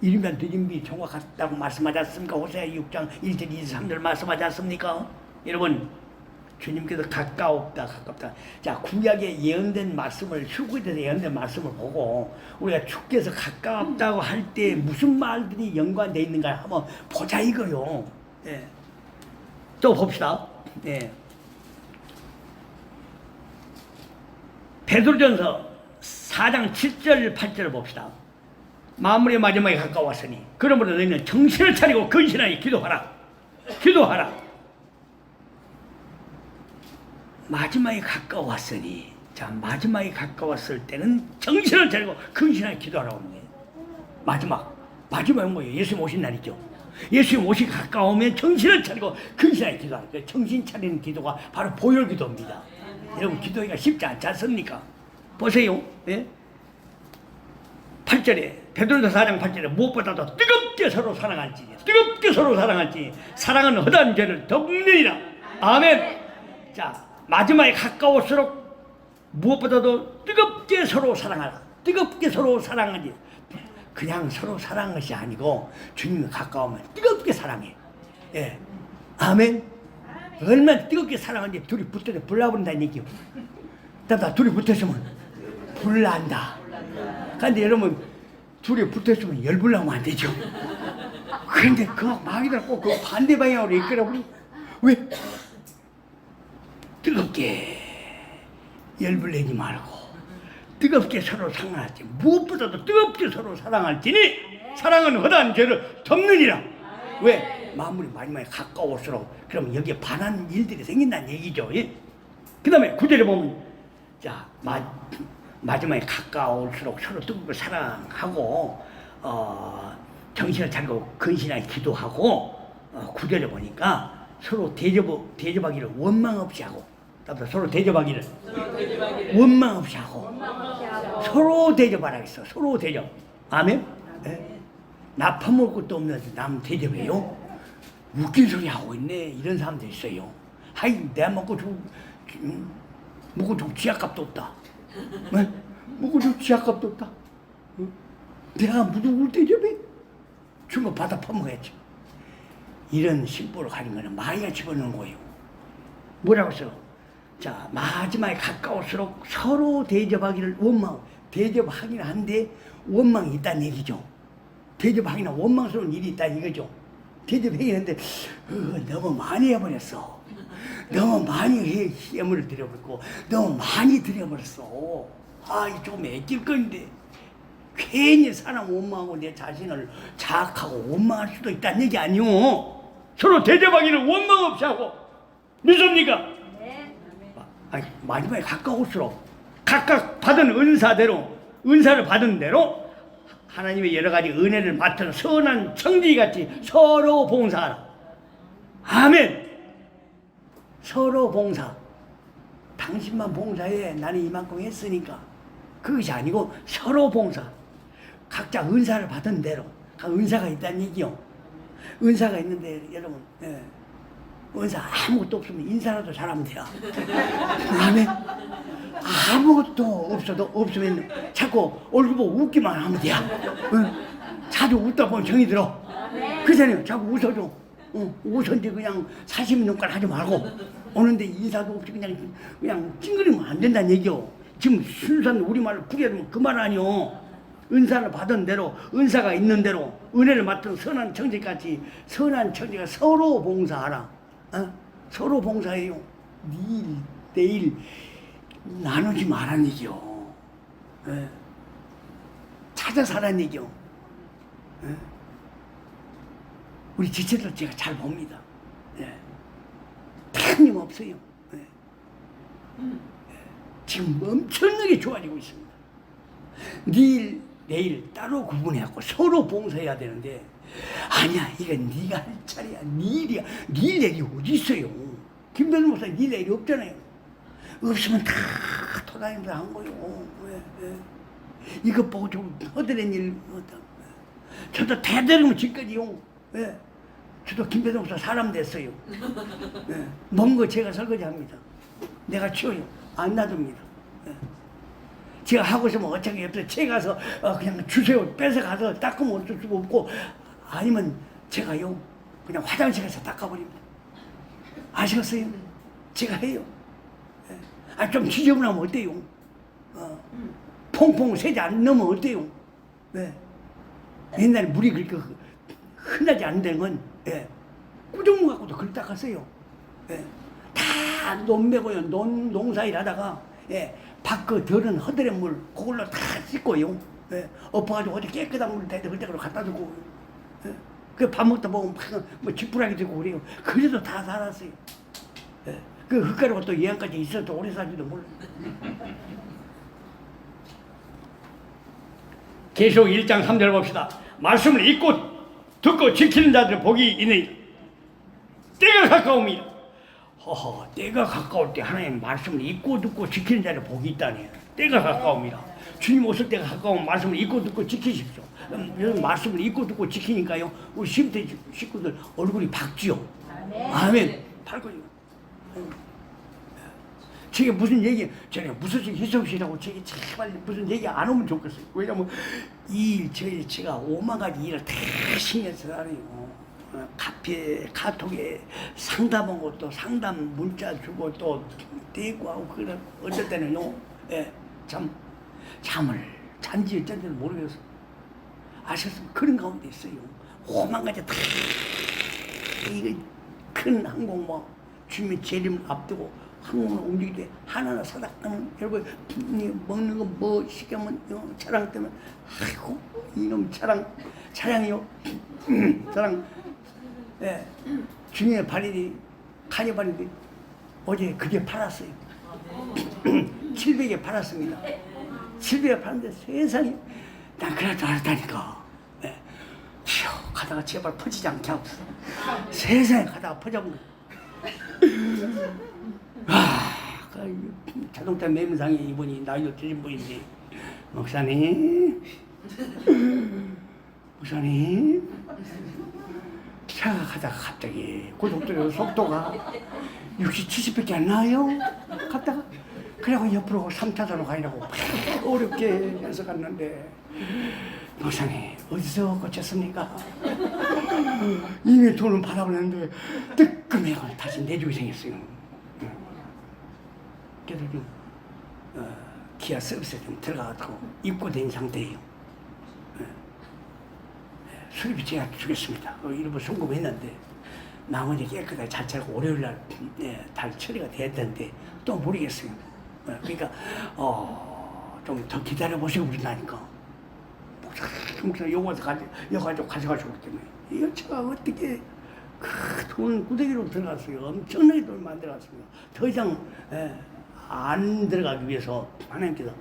Speaker 3: 이른바 늦은 비 종과 같다고 말씀하지 않습니까? 호세아 6장 1절 2절 3절 말씀하지 않습니까? 여러분 주님께서 가까웠다 가깝다. 자 구약에 예언된 말씀을 휴거에서 예언된 말씀을 보고 우리가 주께서 가까웠다고 할 때 무슨 말들이 연관되어 있는가 한번 보자 이거요. 예. 또 봅시다. 예. 베드로전서 4장 7절 8절을 봅시다. 마무리의 마지막에 가까웠으니 그러므로 너희는 정신을 차리고 근신하여 기도하라. 기도하라. 마지막에 가까웠으니 자 마지막에 가까웠을 때는 정신을 차리고 근신하여 기도하라고 하는 거예요. 마지막은 뭐예요? 예수님 오신 날이죠. 예수님 오시 가까우면 정신을 차리고 근신하여 기도하는 거예요. 정신 차리는 기도가 바로 보혈 기도입니다. 여러분 기도하기가 쉽지 않지 않습니까? 보세요. 예? 8절에 베드로전서 4장 8절에 무엇보다도 뜨겁게 서로 사랑할지니 뜨겁게 서로 사랑할지니 사랑은 허다한 죄를 덮느니라. 아멘. 자 마지막에 가까울수록 무엇보다도 뜨겁게 서로 사랑하라. 뜨겁게 서로 사랑하지. 그냥 서로 사랑하는 것이 아니고 주님이 가까우면 뜨겁게 사랑해. 예. 아멘. 얼마나 뜨겁게 사랑하는지 둘이 붙어서 불나버린다는 얘기요. 나 둘이 붙었으면 불난다. 근데 여러분 둘이 붙었으면 열불 나면 안 되죠. 그런데 그 마귀들 꼭 그 반대 방향으로 이끌어버리. 왜? 뜨겁게 열불 내지 말고 뜨겁게 서로 사랑할지 무엇보다도 뜨겁게 서로 사랑할지니 사랑은 허다한 죄를 덮느니라. 왜? 마무리 마지막에 가까울수록 그럼 여기에 반한 일들이 생긴다는 얘기죠. 예? 그 다음에 9절에 보면 자 마지막에 가까울수록 서로 뜨겁게 사랑하고 정신을 차리고 근신하게 기도하고 9절에 보니까 서로 대접하기를 원망 없이 하고 서로 대접하기를 원망 없이 하고 서로 대접하라 했어. 서로 대접. 아멘? 네? 나 퍼먹을 것도 없는데 남 대접해요? 웃긴 소리 하고 있네. 이런 사람도 있어요. 하이 내가 먹고 좀 지약값도 없다. 네? 먹고 좀 지약값도 없다. 내가 누굴 대접해? 준 거 받아 퍼먹어야지. 이런 심보를 가진 거는 마귀가 집어넣은 거예요. 뭐라고 했어? 자 마지막에 가까울수록 서로 대접하기를 원망. 대접하긴 한데 원망이 있다는 얘기죠. 대접하기나 원망스러운 일이 있다는 이거죠. 대접하긴 한데 너무 많이 해버렸어. 너무 많이 예물을 드려버렸고 너무 많이 드려버렸어. 좀 애낄 건데 괜히 사람 원망하고 내 자신을 자학하고 원망할 수도 있다는 얘기 아니오. 서로 대접하기를 원망 없이 하고 믿습니까? 네. 마지막에 가까울수록 각각 받은 은사를 받은 대로 하나님의 여러 가지 은혜를 맡은 선한 청지기같이 서로 봉사하라. 아멘. 서로 봉사. 당신만 봉사해. 나는 이만큼 했으니까. 그것이 아니고 서로 봉사. 각자 은사를 받은 대로. 각 은사가 있다는 얘기요. 은사가 있는데 여러분 은사 아무것도 없으면 인사라도 잘하면 돼요. 그다음에 아무것도 없으면 자꾸 얼굴 보고 웃기만 하면 돼요. 응? 자주 웃다 보면 정이 들어. 그잖아요. 자꾸 웃어줘. 웃었는데 그냥 사심 있는 걸 하지 말고 오는데 인사도 없이 그냥 찡그리면 안 된다는 얘기요. 지금 순수한 우리말로 구려하면 그 말 아니요. 은사를 받은 대로 은사가 있는 대로 은혜를 맡은 선한 청지까지 선한 청지가 서로 봉사하라. 서로 봉사해요. 내일 나누지 말라는 얘기요. 찾아서 하라는 얘기요. 우리 지체들 제가 잘 봅니다. 틀림없어요. 지금 엄청나게 좋아지고 있습니다. 내일 따로 구분해갖고 서로 봉사해야 되는데 아니야 이건 네가 할 차례야 네 일이야 네 일이 어디 있어요. 김대중 목사 네 일이 없잖아요. 없으면 다 돌아다니면서 한 거요. 이것 보고 좀 허드렛 일 저도 대대로 지금까지요. 저도 김대중 목사 사람 됐어요. 먼 거 제가 설거지합니다. 내가 치워요. 안 놔둡니다. 제가 하고 있으면 어차피 옆에 제 가서 그냥 주세요. 뺏어가서 닦으면 어쩔 수가 없고 아니면 제가요 그냥 화장실 가서 닦아버립니다. 아시겠어요? 제가 해요. 좀 지저분하면 어때요? 퐁퐁 새지 안 넣으면 어때요? 옛날에 물이 그렇게 흔하지 않는 건 꾸정물 갖고도 그걸 닦았어요. 다 논매고요. 농사일 하다가 밖에 들은 허드렛 물 그걸로 다 씻고요. 엎어가지고 어디 깨끗한 물 대대 그때로 갖다 두고 그 밥 먹다 보면 뭐 지푸라기 들고 그래요. 그래도 다 살았어요. 그 흙가루가 또 예안까지 있어도 오래 살지도 몰라요.
Speaker 2: 계시록 1장 3절 봅시다. 말씀을 읽고 듣고 지키는 자들의 복이 있으니 때가 가까웁니다. 허허, 때가 가까울 때 하나님 말씀을 읽고 듣고 지키는 자의 복이 있다니. 때가 가까웁니다. 주님 오실 때가 가까우면 말씀을 읽고 듣고 지키십시오. 여러분 말씀을 읽고 듣고 지키니까요 우리 심태 식구들 얼굴이 밝지요. 아멘. 밝거든요. 저게 무슨 얘기, 저게 무슨 희성씨라고 저게 제발 무슨 얘기 안 오면 좋겠어요. 왜냐면 이 일, 제가 5만 가지 일을 다 신경 써서 하네요. 카페, 카톡에 상담한 것도 상담 문자 주고 또 대구하고 그래 어쩔 때는요, 잠을 잔지 어쩐지를 모르겠어. 아셨으면 그런 가운데 있어요. 5만 가지 다 이거 큰 항공모 주민 재림 앞두고 항공을 움직일 때 하나하나 사닥하는 여러분 먹는 거 뭐 시키면 차량 때문에 아이고 이놈 차량이요 차량 중에 발일이 카니 발일이 어제 그게 팔았어요. 700에 팔았습니다. 700에 팔았는데 세상에 난 그래도 알았다니까. 휴 가다가 제발 퍼지지 않게 하고 세상에 가다가 퍼져본 거. 그 자동차 매매상에 이분이 나이도 드신 분인데 목사님 차가 가다가 갑자기 고속도로 속도가 60, 70밖에 안 나요. 갔다가 그래고 옆으로 3차선으로 가려고 어렵게 해서 갔는데 목사님 어디서 고쳤습니까? 이미 돈은 받아버렸는데 뜨끔해가 다시 내주게 생겼어요. 그래서 좀 기아 서비스에 좀 들어가고 입고된 상태예요. 수리비 제가 주겠습니다. 일부 송금했는데 나머지 깨끗하게 잘 차고 월요일날 달 처리가 됐던데 또 모르겠어요. 그러니까 좀 더 기다려 보시고 그런다니까. 목사 요거서 여가지고 가져가시고 때문에 이 차가 어떻게 그 돈 구데기로 들어갔어요. 엄청나게 돈 만들어갔습니다. 더 이상 안 들어가기 위해서 하나님께서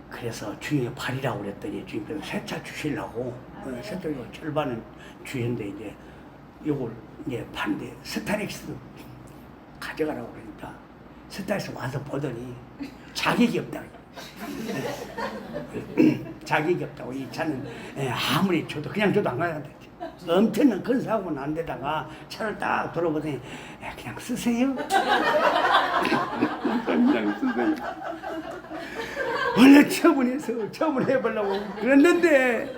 Speaker 2: 그래서 주님의 발이라고 그랬더니 주님께서 새 차 주시려고 새 차 절반은 주셨는데 이제 요걸 이제 파는데 스타렉스 가져가라고 그러니까 스타렉스 와서 보더니 자격이 없다. 자격이 없다고 이 차는 아무리 줘도 그냥 줘도 안 가는데 엄청난 큰 사고는 안 되다가 차를 딱 돌아보더니 야, 그냥 쓰세요. 그냥 쓰세요. 원래 처분해서 해보려고 그랬는데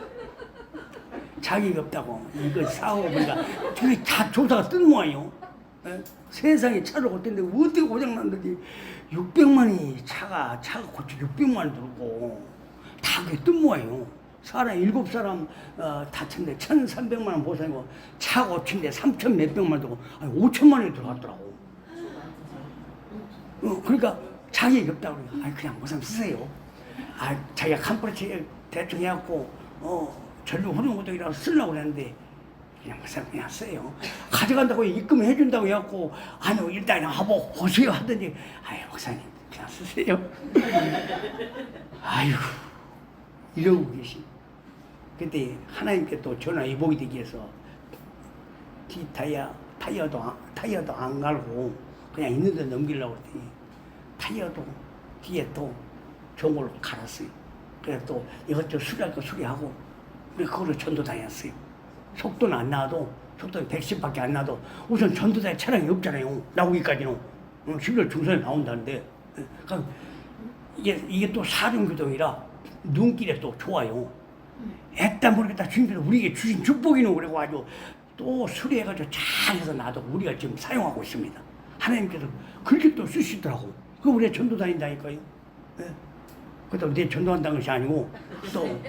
Speaker 2: 자기가 없다고 이거 사고 보니까 그게 다 조사가 뜬 모양이요. 예? 세상에 차를 어땠는데 어떻게 고장났는지 600만이 차가 고쳐 600만 원 들고 다 그게 뜬 모양이요. 사람 7사람 다쳤는데 1,300만 원 보상이고 차 고친데 3천 몇백만 원 들고 아니 5천만 원이 들어갔더라고. 그러니까 자기가 없다고 그러니까 아니 그냥 보상 쓰세요. 아 자기가 칸프레치 대충 해갖고 전류 후륜구동이라고 쓰려고 그랬는데 그냥 보상 그냥 써요. 가져간다고 입금해 준다고 해갖고 아니 일단 그냥 하고 오세요 하더니 아유 목사님 그냥 쓰세요. 아유 이러고 계시. 그때 하나님께 또 전화 위복이 되기 위해서 타이어도 안 갈고 그냥 있는 데 넘기려고 했더니 타이어도 뒤에 또 좋은 걸로 갈았어요. 그래서 또 이것저것 수리할 거 수리하고 우리 그걸로 전도 다녔어요. 속도는 안 나와도 속도는 110밖에 안 나도 우선 전도다에 차량이 없잖아요. 나오기까지는 11월 중순에 나온다는데 그럼 이게 또 사륜교동이라 눈길에 또 좋아요. 애따 모르겠다 주님께서 우리에게 주신 축복이는 그래고 아주 또 수리해가지고 잘해서 놔도 우리가 지금 사용하고 있습니다. 하나님께서 그렇게 또 쓰시더라고. 그 우리가 전도 다닌다니까요. 예. 그것도 내 전도한다는 것이 아니고 또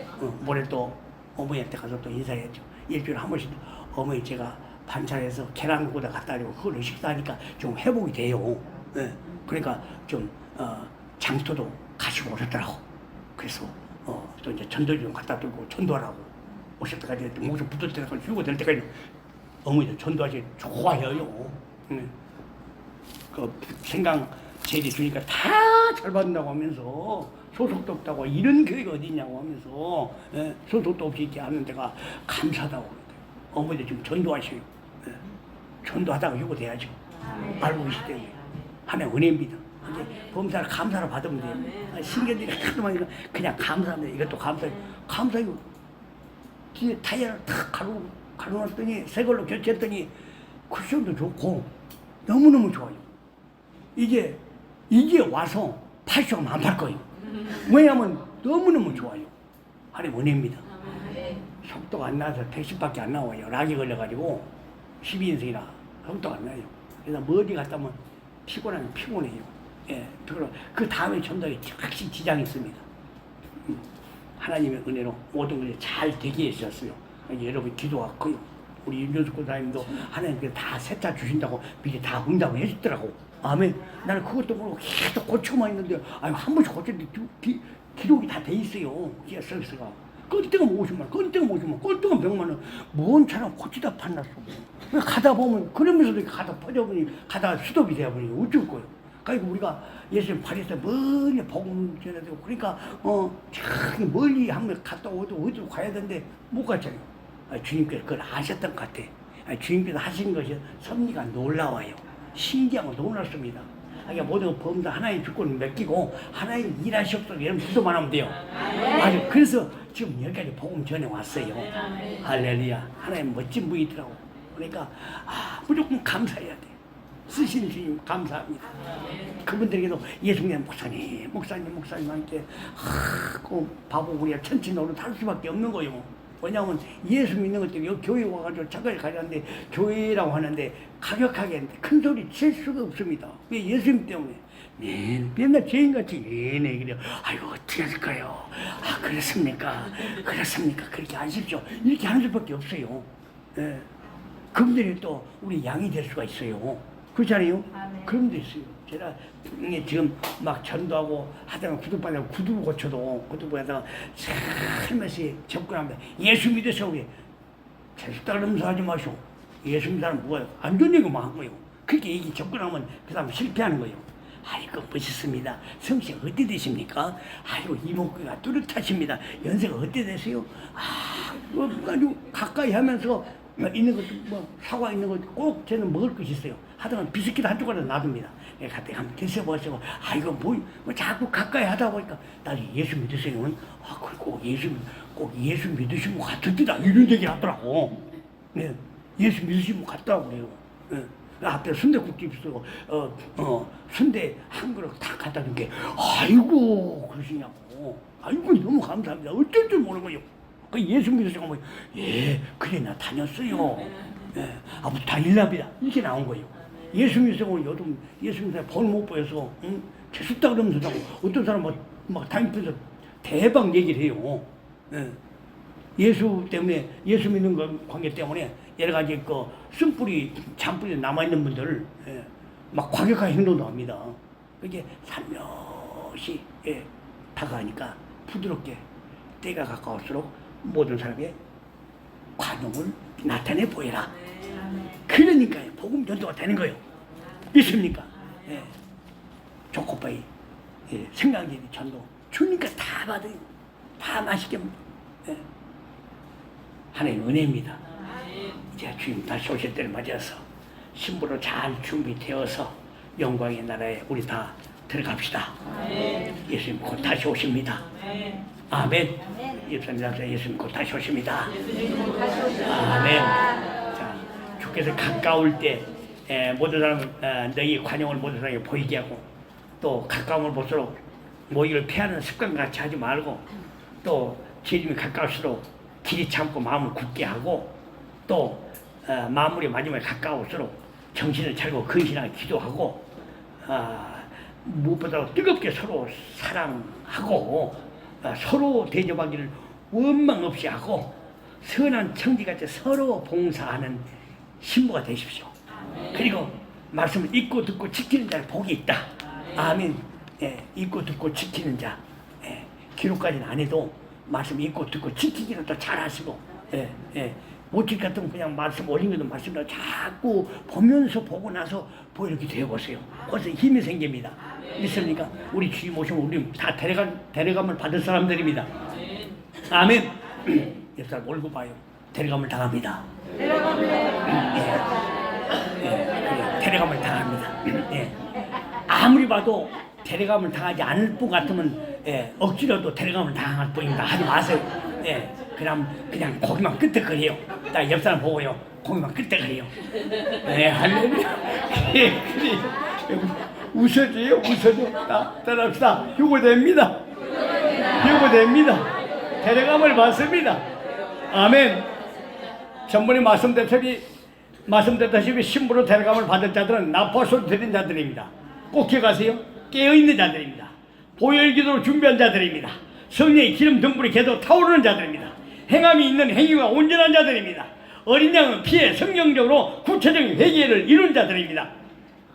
Speaker 2: 모레 또 어머니한테 가서 또 인사했죠. 일주일에 한 번씩 어머니 제가 반찬해서 계란국에다 갖다 주고 그걸로 식사하니까 좀 회복이 돼요. 예. 그러니까 좀 장터도 가시고 오셨더라고. 그래서 또 이제 전도 좀 갖다 두고 전도하라고 오실 때까지 목숨 붙을 때까지 휴고 될 때까지 어머니도 전도하시 좋아해요. 그 생강 제리 주니까 다 잘 받는다고 하면서 소속도 없다고 이런 교회가 어디 있냐고 하면서 소속도 없이 이렇게 하는 데가 감사하다고 그러대요. 어머니도 지금 전도하셔요. 전도하다가 휴고 돼야죠. 알고 계시기 때문에 하나님 은혜입니다. 이제 범사를 감사를 받으면 돼요. 신경들이 하도 많이 그냥 감사합니다. 이것도 감사해요. 뒤에 타이어를 탁 가로놨더니 새 걸로 교체했더니 쿠션도 좋고 너무너무 좋아요. 이게 와서 80만 안 팔 거예요. 왜냐하면 너무너무 좋아요. 하나님 은혜입니다. 속도가 안 나서 110밖에 안 나와요. 락이 걸려가지고 12인승이라 속도가 안 나요. 그래서 머리 갔다 오면 피곤하면 피곤해요. 예, 그 다음에 전도에 확실히 지장이 있습니다. 하나님의 은혜로 모든 것이 잘 되게 해주셨어요. 여러분 기도가 커요. 우리 윤준수 권사님도 하나님께서 다 세차 주신다고 미리 다 응답을 해줬더라고. 아멘. 나는 그것도 모르고 계속 고쳐만 있는데 아유 한 번씩 고쳤는데 기록이 다 돼 있어요. 기아 서비스가. 끈때가 50만, 끈때가 100만 원. 뭔 차랑 고치다 판났어. 가다 보면 그러면서도 가다 퍼져버리니 가다 수dob이 되어버리니 어쩔 거예요. 그러니까 우리가 예수님 발에서 멀리 복음 전해야 되고 그러니까 저기 멀리 한번 갔다 오도 어디로 가야 되는데 못 갔잖아요. 주님께서 그걸 아셨던 것 같아. 주님께서 하신 것이 섭리가 놀라워요. 신기하고 놀랍습니다. 그러니까 모든 범사 하나님 주권을 맡기고 하나님 일하시옵소서 이런 기도만 하면 돼요. 아주 그래서 지금 여기까지 복음 전해 왔어요. 할렐루야. 하나님 멋진 분이더라고. 그러니까 무조건 감사해야 돼. 쓰신 주님 감사합니다. 그분들에게도 예수님 목사님한테 그 바보 우리가 천치 노릇 할 수밖에 없는 거예요. 왜냐하면 예수 믿는 것도 여기 교회 와가지고 잠깐 가자는데 교회라고 하는데 가격하게 큰 소리 칠 수가 없습니다. 왜 예수님 때문에 맨날 죄인같이 내내 그래요. 아이고 어떻게 할까요? 그렇습니까? 그렇게 하십시오. 이렇게 하는 수밖에 없어요. 예. 그분들이 또 우리 양이 될 수가 있어요. 그렇잖아요? 그런 데 있어요. 제가 지금 막 전도하고 하다가 구두바닥 구두 고쳐도 구두바닥 살며시 접근합니다. 예수 믿으세요. 우리 제수다 그러면서 하지 마시오. 예수 믿는 사람 뭐예요? 안 좋은 얘기만 한 거예요. 그렇게 얘기 접근하면 그 사람 실패하는 거예요. 아이고 멋있습니다. 성씨가 어때 되십니까? 아이고 이목구가 뚜렷하십니다. 연세가 어때 되세요? 아주 가까이 하면서 있는 것도 사과 있는 것도 꼭 저는 먹을 것이 있어요. 하다가 비스킷 한 조각을 놔둡니다. 갔다 한번 드셔보시고 이거 뭐 자꾸 가까이 하다 보니까 나중에 예수 믿으세요. 꼭 예수 믿으신 것 같은데다 이런 얘기 하더라고.
Speaker 3: 네. 예수 믿으시면 갔다고 그래요. 예. 앞에 순대국집 있어. 순대 한 그릇 다 갖다 준 게, 아이고, 그러시냐고. 아이고, 너무 감사합니다. 어쩔 줄 모르는 거요. 그 예수 믿으시고, 뭐, 예, 그래, 나 다녔어요. 예, 아버지 다닐랍니다. 이렇게 나온 거예요. 예수 믿으시고, 요즘 예수 믿으시고, 볼 못 보여서, 응? 재수다 그러면서 어떤 사람 막 다니면서 대박 얘기를 해요. 예. 예수 때문에, 예수 믿는 관계 때문에 여러 가지 그 쓴뿌리, 잔뿌리 남아있는 분들을 예, 막 과격한 행동도 합니다. 그게 살며시 예, 다가가니까 부드럽게 때가 가까울수록 모든 사람의 관용을 나타내 보여라. 그러니까요, 복음 전도가 되는 거예요. 믿습니까? 예. 조코바이 예, 생강제비 전도 주니까 다 받아요. 다 맛있게 먹어요. 예. 하나님 은혜입니다. 이제 주님 다시 오실 때를 맞이해서 신부로 잘 준비되어서 영광의 나라에 우리 다 들어갑시다. 예수님 곧 다시 오십니다. 아멘. 예수님 곧 다시 오십니다. 아멘. 자, 주께서 가까울 때 모든 사람 너희 관용을 모든 사람에게 보이게 하고, 또 가까움을 볼수록 모이를 피하는 습관 같이 하지 말고, 또 주님이 가까울수록 길이 참고 마음을 굳게 하고, 또 마무리 마지막에 가까울수록 정신을 차리고 근신하게 기도하고, 무엇보다 뜨겁게 서로 사랑하고, 서로 대접하기를 원망 없이 하고, 선한 청지같이 서로 봉사하는 신부가 되십시오. 그리고 말씀을 읽고 듣고 지키는 자는 복이 있다. 아멘. 예, 읽고 듣고 지키는 자. 예, 기록까지는 안 해도 말씀 읽고 듣고 지키기는 또 잘하시고, 예, 예. 못질 같으면 그냥 말씀 올린 것도 말씀을 자꾸 보면서 보고 나서 이렇게 되어보세요. 거기서 힘이 생깁니다. 믿습니까? 우리 주님 오시면 우리 다 데려감을 받을 사람들입니다. 아멘. 옆 사람 몰고 봐요. 데려감을 당합니다. 데려감을 당합니다. 예. 아무리 봐도 데려감을 당하지 않을 분 같으면 예, 억지로도 데려감을 당할 뿐입니다. 하지 마세요. 예, 그냥 고기만 끄떡거려요. 딱 옆 사람 보고요, 고기만 끄떡거려요. 예, 할렐루야. 그래. 웃어줘요. 따라합시다. 휴고됩니다. 데려감을 받습니다. 아멘. 전번에 말씀드렸다시피 신부로 데려감을 받은 자들은 나팔소리 들린 자들입니다. 꼭 기억하세요. 깨어있는 자들입니다. 보혈기도로 준비한 자들입니다. 성령의 기름 등불이 계속 타오르는 자들입니다. 행함이 있는 행위가 온전한 자들입니다. 어린 양은 피해 성경적으로 구체적인 회개를 이룬 자들입니다.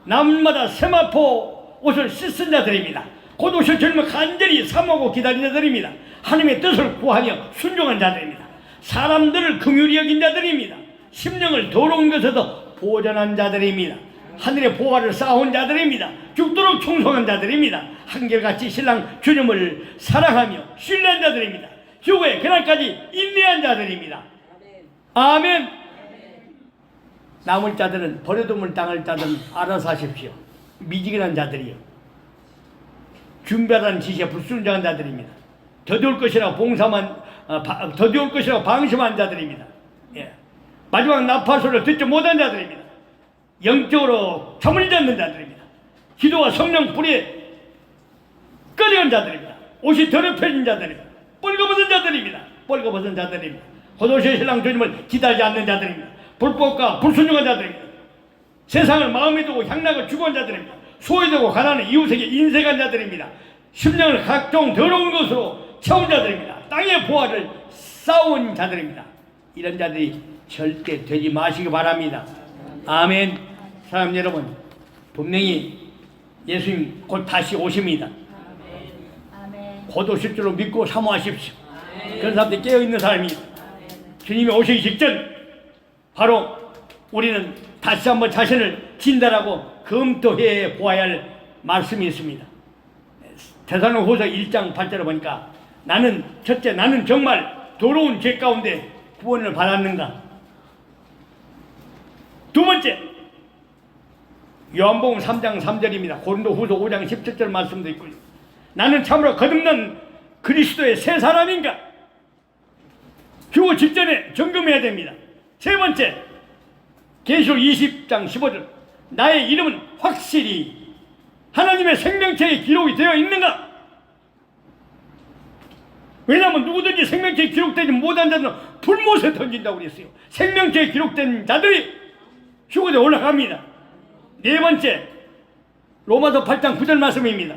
Speaker 3: 남마다 세마포 옷을 씻은 자들입니다. 곧 오실 주님을 간절히 사모하고 기다리는 자들입니다. 하나님의 뜻을 구하며 순종한 자들입니다. 사람들을 긍휼히 여긴 자들입니다. 심령을 더러운 것에서 보존한 자들입니다. 하늘의 보화를 쌓아온 자들입니다. 죽도록 충성한 자들입니다. 한결같이 신랑 주님을 사랑하며 신뢰한 자들입니다. 휴거의 그날까지 인내한 자들입니다. 아멘. 남을 자들은 버려둠을 당할 자들은 알아서 하십시오. 미지근한 자들이요, 준비하라는 지시에 불순종한 자들입니다. 더디올 것이라고 방심한 자들입니다. 예. 마지막 나팔소리를 듣지 못한 자들입니다. 영적으로 잠을 잡는 자들입니다. 기도와 성령 불에 꺼려온 자들입니다. 옷이 더럽혀진 자들입니다. 뻘거벗은 자들입니다. 호도시의 신랑 주님을 기다리지 않는 자들입니다. 불법과 불순종한 자들입니다. 세상을 마음에 두고 향락을 추구한 자들입니다. 소외되고 가난한 이웃에게 인색한 자들입니다. 심령을 각종 더러운 것으로 채운 자들입니다. 땅의 보화를 쌓은 자들입니다. 이런 자들이 절대 되지 마시기 바랍니다. 아멘. 사람 여러분, 분명히 예수님 곧 다시 오십니다. 곧 오실 줄로 믿고 사모하십시오. 그런 사람들이 깨어있는 사람입니다. 주님이 오시기 직전 바로 우리는 다시 한번 자신을 진단하고 검토해 보아야 할 말씀이 있습니다. 데살로니가후서 1장 8절을 보니까 나는 정말 더러운 죄 가운데 구원을 받았는가. 두 번째, 요한복음 3장 3절입니다. 고린도후서 5장 17절 말씀도 있고요. 나는 참으로 거듭난 그리스도의 새 사람인가. 휴거 직전에 점검해야 됩니다. 세 번째, 계시록 20장 15절. 나의 이름은 확실히 하나님의 생명책에 기록이 되어 있는가? 왜냐하면 누구든지 생명책에 기록되지 못한 자들은 불못에 던진다고 그랬어요. 생명책에 기록된 자들이 휴거에 올라갑니다. 네 번째, 로마서 8장 9절 말씀입니다.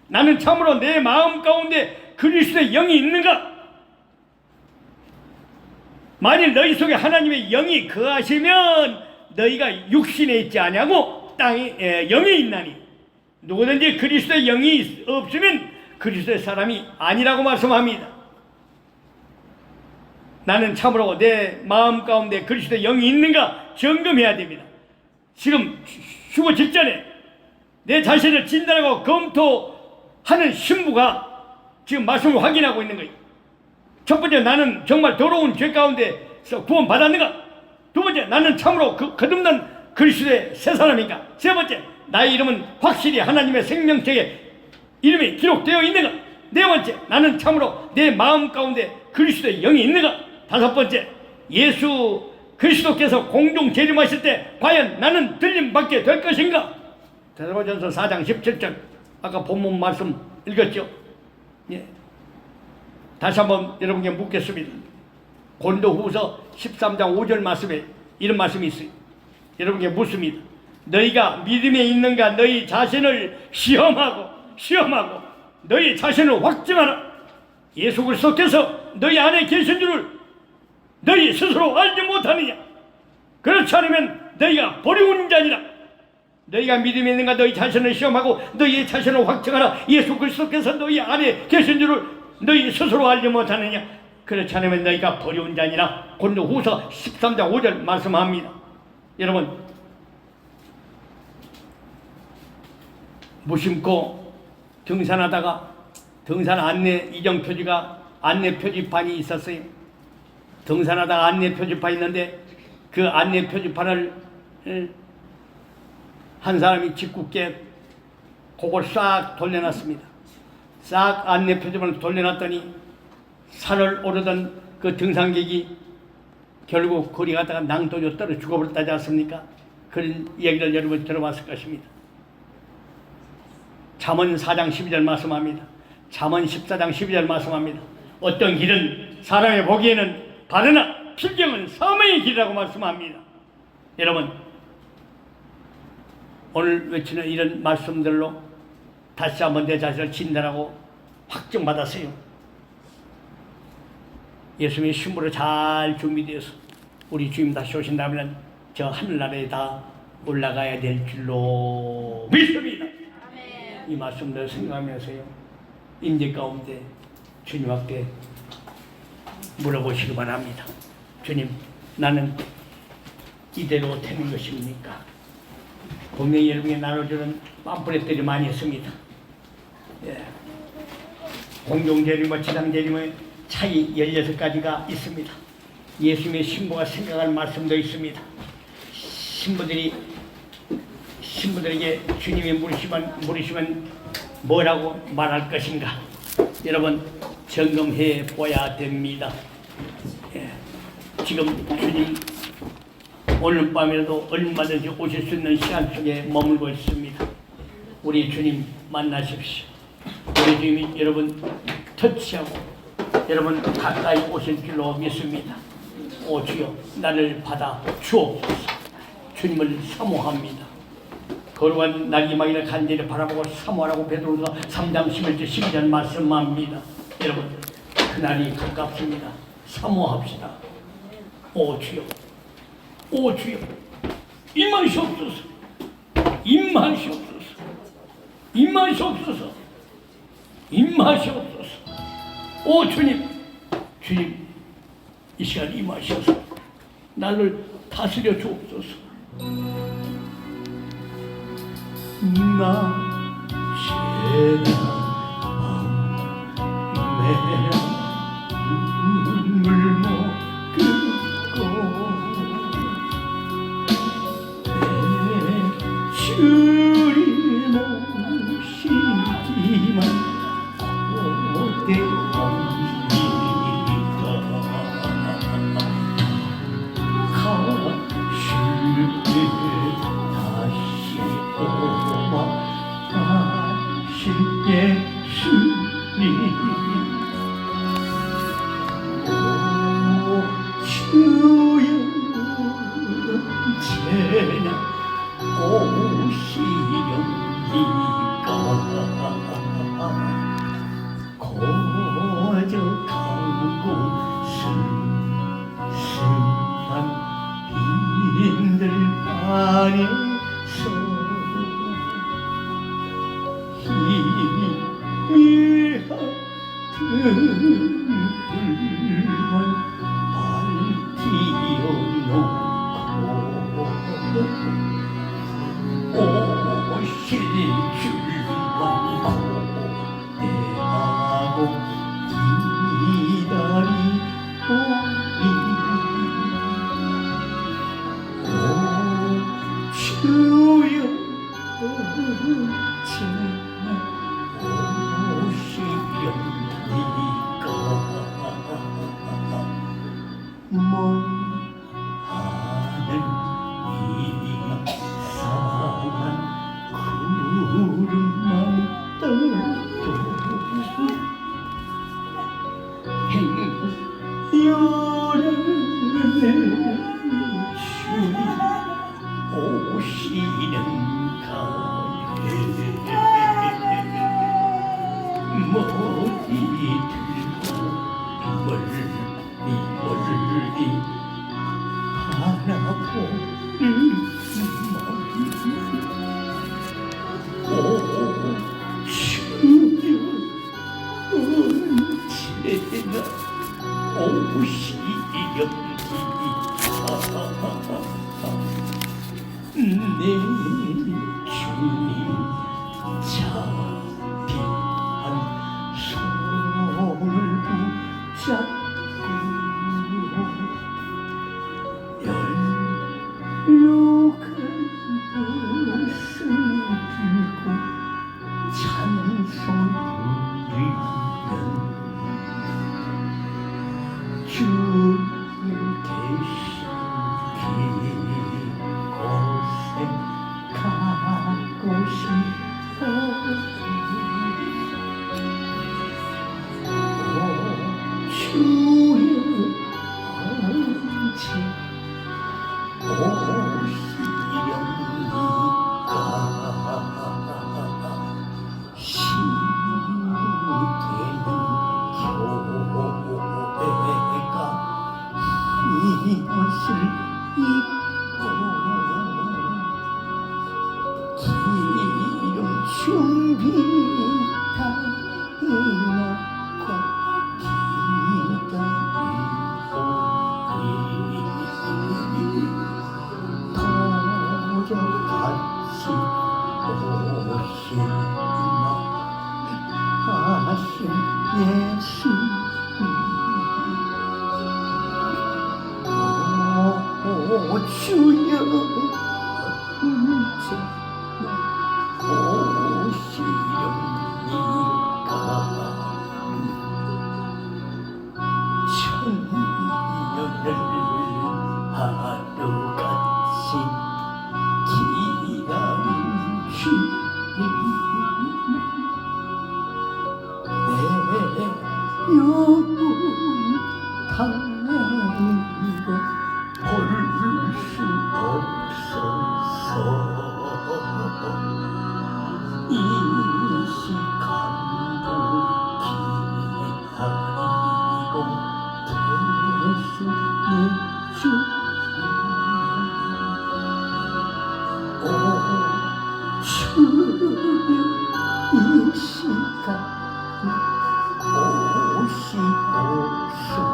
Speaker 3: 나는 참으로 내 마음 가운데 그리스도의 영이 있는가? 만일 너희 속에 하나님의 영이 거하시면 너희가 육신에 있지 아니하고 땅에 영에 있나니 누구든지 그리스도의 영이 없으면 그리스도의 사람이 아니라고 말씀합니다. 나는 참으로 내 마음 가운데 그리스도의 영이 있는가 점검해야 됩니다. 지금 휴거 직전에 내 자신을 진단하고 검토하는 신부가 지금 말씀을 확인하고 있는 거예요. 첫 번째, 나는 정말 더러운 죄 가운데서 구원받았는가? 두 번째, 나는 참으로 거듭난 그리스도의 새 사람인가? 세 번째, 나의 이름은 확실히 하나님의 생명책에 이름이 기록되어 있는가? 네 번째, 나는 참으로 내 마음 가운데 그리스도의 영이 있는가? 다섯 번째, 예수 그리스도께서 공중 재림하실 때 과연 나는 들림받게 될 것인가? 데살로니가전서 4장 17절 아까 본문 말씀 읽었죠? 예. 다시 한번 여러분께 묻겠습니다. 고린도후서 13장 5절 말씀에 이런 말씀이 있어요. 여러분께 묻습니다. 너희가 믿음에 있는가? 너희 자신을 시험하고 너희 자신을 확증하라. 예수 그리스도께서 너희 안에 계신 줄을 너희 스스로 알지 못하느냐? 그렇지 않으면 너희가 버리운 자니라. 너희가 믿음이 있는가? 너희 자신을 시험하고 너희 자신을 확증하라. 예수 그리스도께서 너희 안에 계신 줄을 너희 스스로 알지 못하느냐? 그렇지 않으면 너희가 버리운 자니라. 고린도후서 13장 5절 말씀합니다. 여러분, 무심코 등산하다가 등산 안내 이정 표지가 안내 표지판이 있었어요. 등산하다가 안내 표지판이 있는데 그 안내 표지판을 한 사람이 짓궂게 그걸 싹 돌려놨습니다. 싹 안내 표지판을 돌려놨더니 산을 오르던 그 등산객이 결국 거리 가다가 낭떠러 떨어 죽어버렸다지 않습니까? 그런 얘기를 여러분 들어봤을 것입니다. 잠언 4장 12절 말씀합니다. 잠언 14장 12절 말씀합니다. 어떤 길은 사람의 보기에는 바르나 필경은 사망의 길이라고 말씀합니다. 여러분, 오늘 외치는 이런 말씀들로 다시 한번 내 자신을 진단하고 확증받았어요. 예수님의 신부로 잘 준비되어서 우리 주님 다시 오신다면 저 하늘나라에 다 올라가야 될 줄로 믿습니다. 이 말씀들 생각하면서요, 임재 가운데 주님 앞에 물어보시기 바랍니다. 주님, 나는 이대로 되는 것입니까? 분명히 여러분이 나눠주는 팜플렛들이 많이 있습니다. 예. 공중재림과 지상재림의 차이 16가지가 있습니다. 예수님의 신부가 생각할 말씀도 있습니다. 신부들에게 주님이 물으시면 뭐라고 말할 것인가? 여러분, 점검해 보아야 됩니다. 예. 지금 주님 오늘 밤에도 얼마든지 오실 수 있는 시간 속에 머물고 있습니다. 우리 주님 만나십시오. 우리 주님이 여러분 터치하고 여러분 가까이 오실 줄로 믿습니다. 오 주여, 나를 받아 주옵소서. 주님을 사모합니다. 거룩한 날개망이를 간절히 바라보고 사모하라고 베드로서 3장 11절 12절 말씀합니다. 여러분, 그날이 가깝습니다. 사모합시다. 오 주여, 오 주여, 임하시옵소서, 임하시옵소서, 임하시옵소서, 임하시옵소서. 오 주님, 주님 이 시간 임하셔서 나를 다스려 주옵소서. 나 죄나 내 눈물 먹고 내 주를 모시지만 못되옵니까? 안에서 희미한 등불만 밝히어놓고 오실 줄만 고대하고 기다리오니 오 주여 제발 오시렵니까 먼 하늘 이상한 구름만 떠도 행여름의 주님 오시는가에 머리 들고 멀리 바라보는 마음 오 주여 언제나 오시렵니까 내 주님 자비한 손을 붙잡고 연료한 옷을 들고 찬송 부르면 주님 계신 그곳에 가고 싶어 오 주여 언제 오시렵니까 시대는 교회가 이것을 입고 기름 준비 다 해놓고 기다리오니 터져같이 오시나 하신 예수님 오 주여 언제 오시렵니까 천년을 하루같이 기다린 주님 내 영혼 당하는 것 볼 수 없어서 이 시간도 기다리고 계시는 주님 오 주여 이 시간 오시옵소서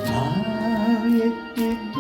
Speaker 3: 나의 뜻에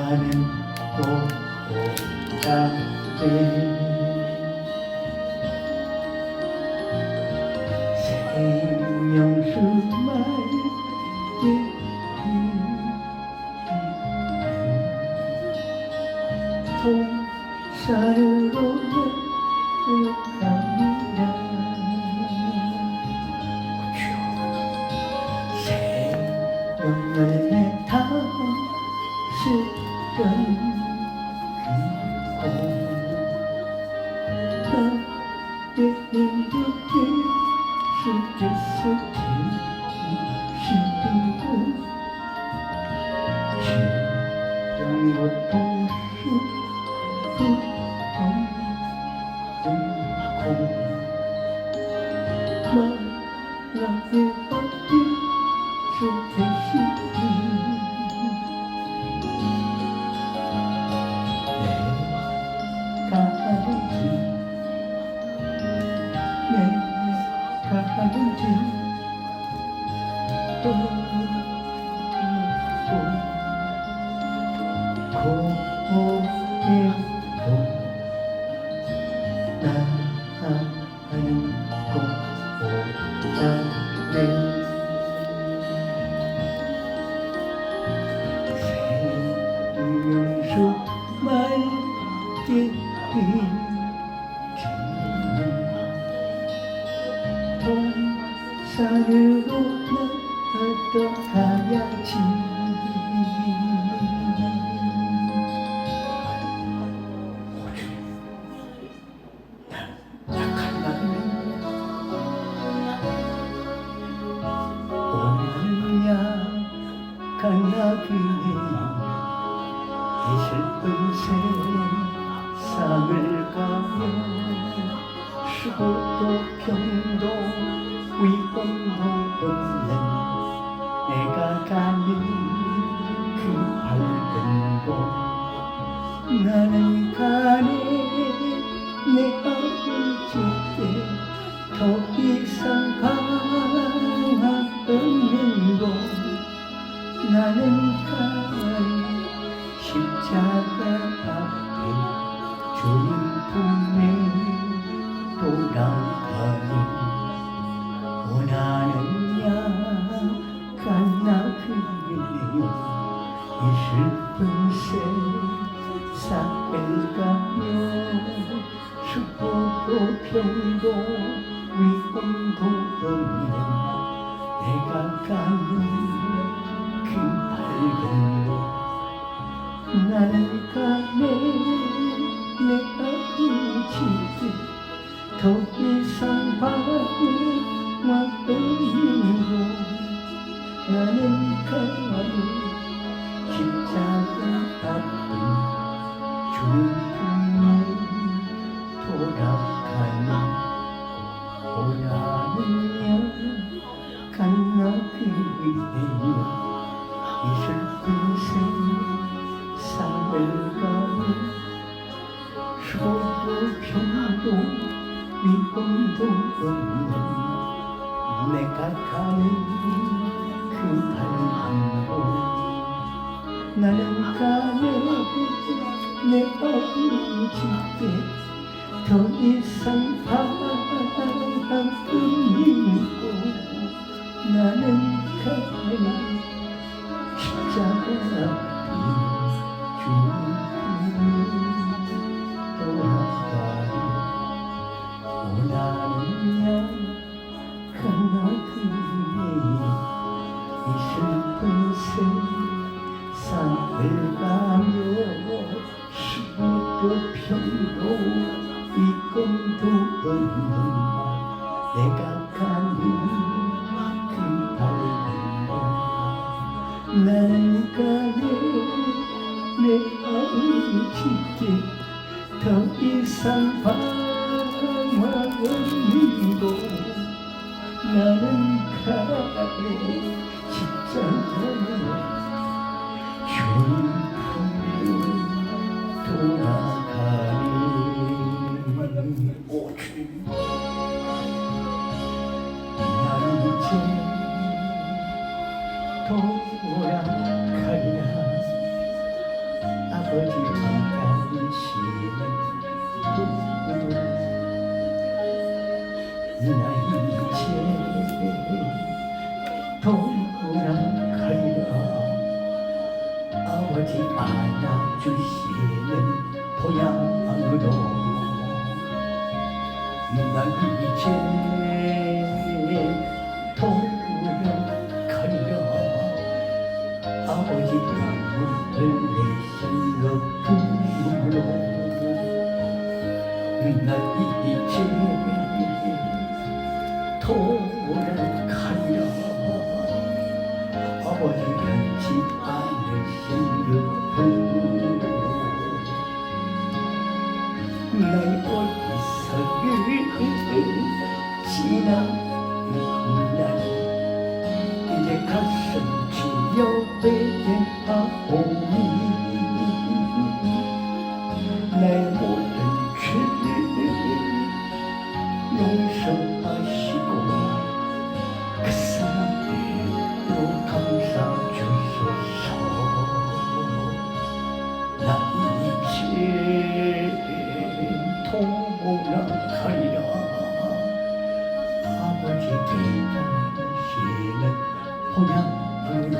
Speaker 3: 나는 꽃가에 생명수 맑게 동산으로 내려갑니다. 새로운 열매 다스던 그곳 나의 행복에 속에서 힘쉬고 지정 고통 나의 어디 속에 생명수 맑게 동산으로 나아가야지. 약한 나는 오늘 약한 나그네요 이 슬픈 세상을 가며 수고도 병도 위험도 없는 내가 가는 그 밝은 곳 나는 가네 내 아버지께 더 이상 방황 없는 곳 나는 가네 십자가 앞에 주님 품에 돌아가니 원하는 약한 나 그대여 이 슬픈 새 위험도 없는 내가 가는 그 밝은 路나는 가네 내 아버지께 더 이상 바라와 없는 곳 나는 가네 십자가 앞에 주님을 돌아가니 오라는요 간나비에요 이 슬픈 세상을 가니 수고도 평도 위험도 없는 내가 가는 그 밝은 곳 나는 가네 내 아버지께 더 이상 바람 뿐이고 나는 가네 십자가 앞에 주님 돌아가니 오나는 가나그네 이 슬픈 세상을 가며 수고도 평도 위험도 없는 내가 가는 그 밝은 곳 나는 가네 내 아버지께 더 이상 방황 없는 곳 나는 가네 십자가 주님을 돌아가니 오 주님 나는 이제 돌아가리라 아버지 안가시는 나 이제 돌아가리라 아버지 안아주시는 고향으로 난 이제 돌아가리라 아버지 눈물 내신 높음으로 난 이제 돌아가리라 아버지 변치 않으신 높음으로 나의 어디서를 지나 난 이제 가슴 치료되겠하오니 나의 모든 죄를 용서하시고 그 사랑으로 감싸 주소서 나 이제 돌아가리라 아버지 기다리시는 고향으로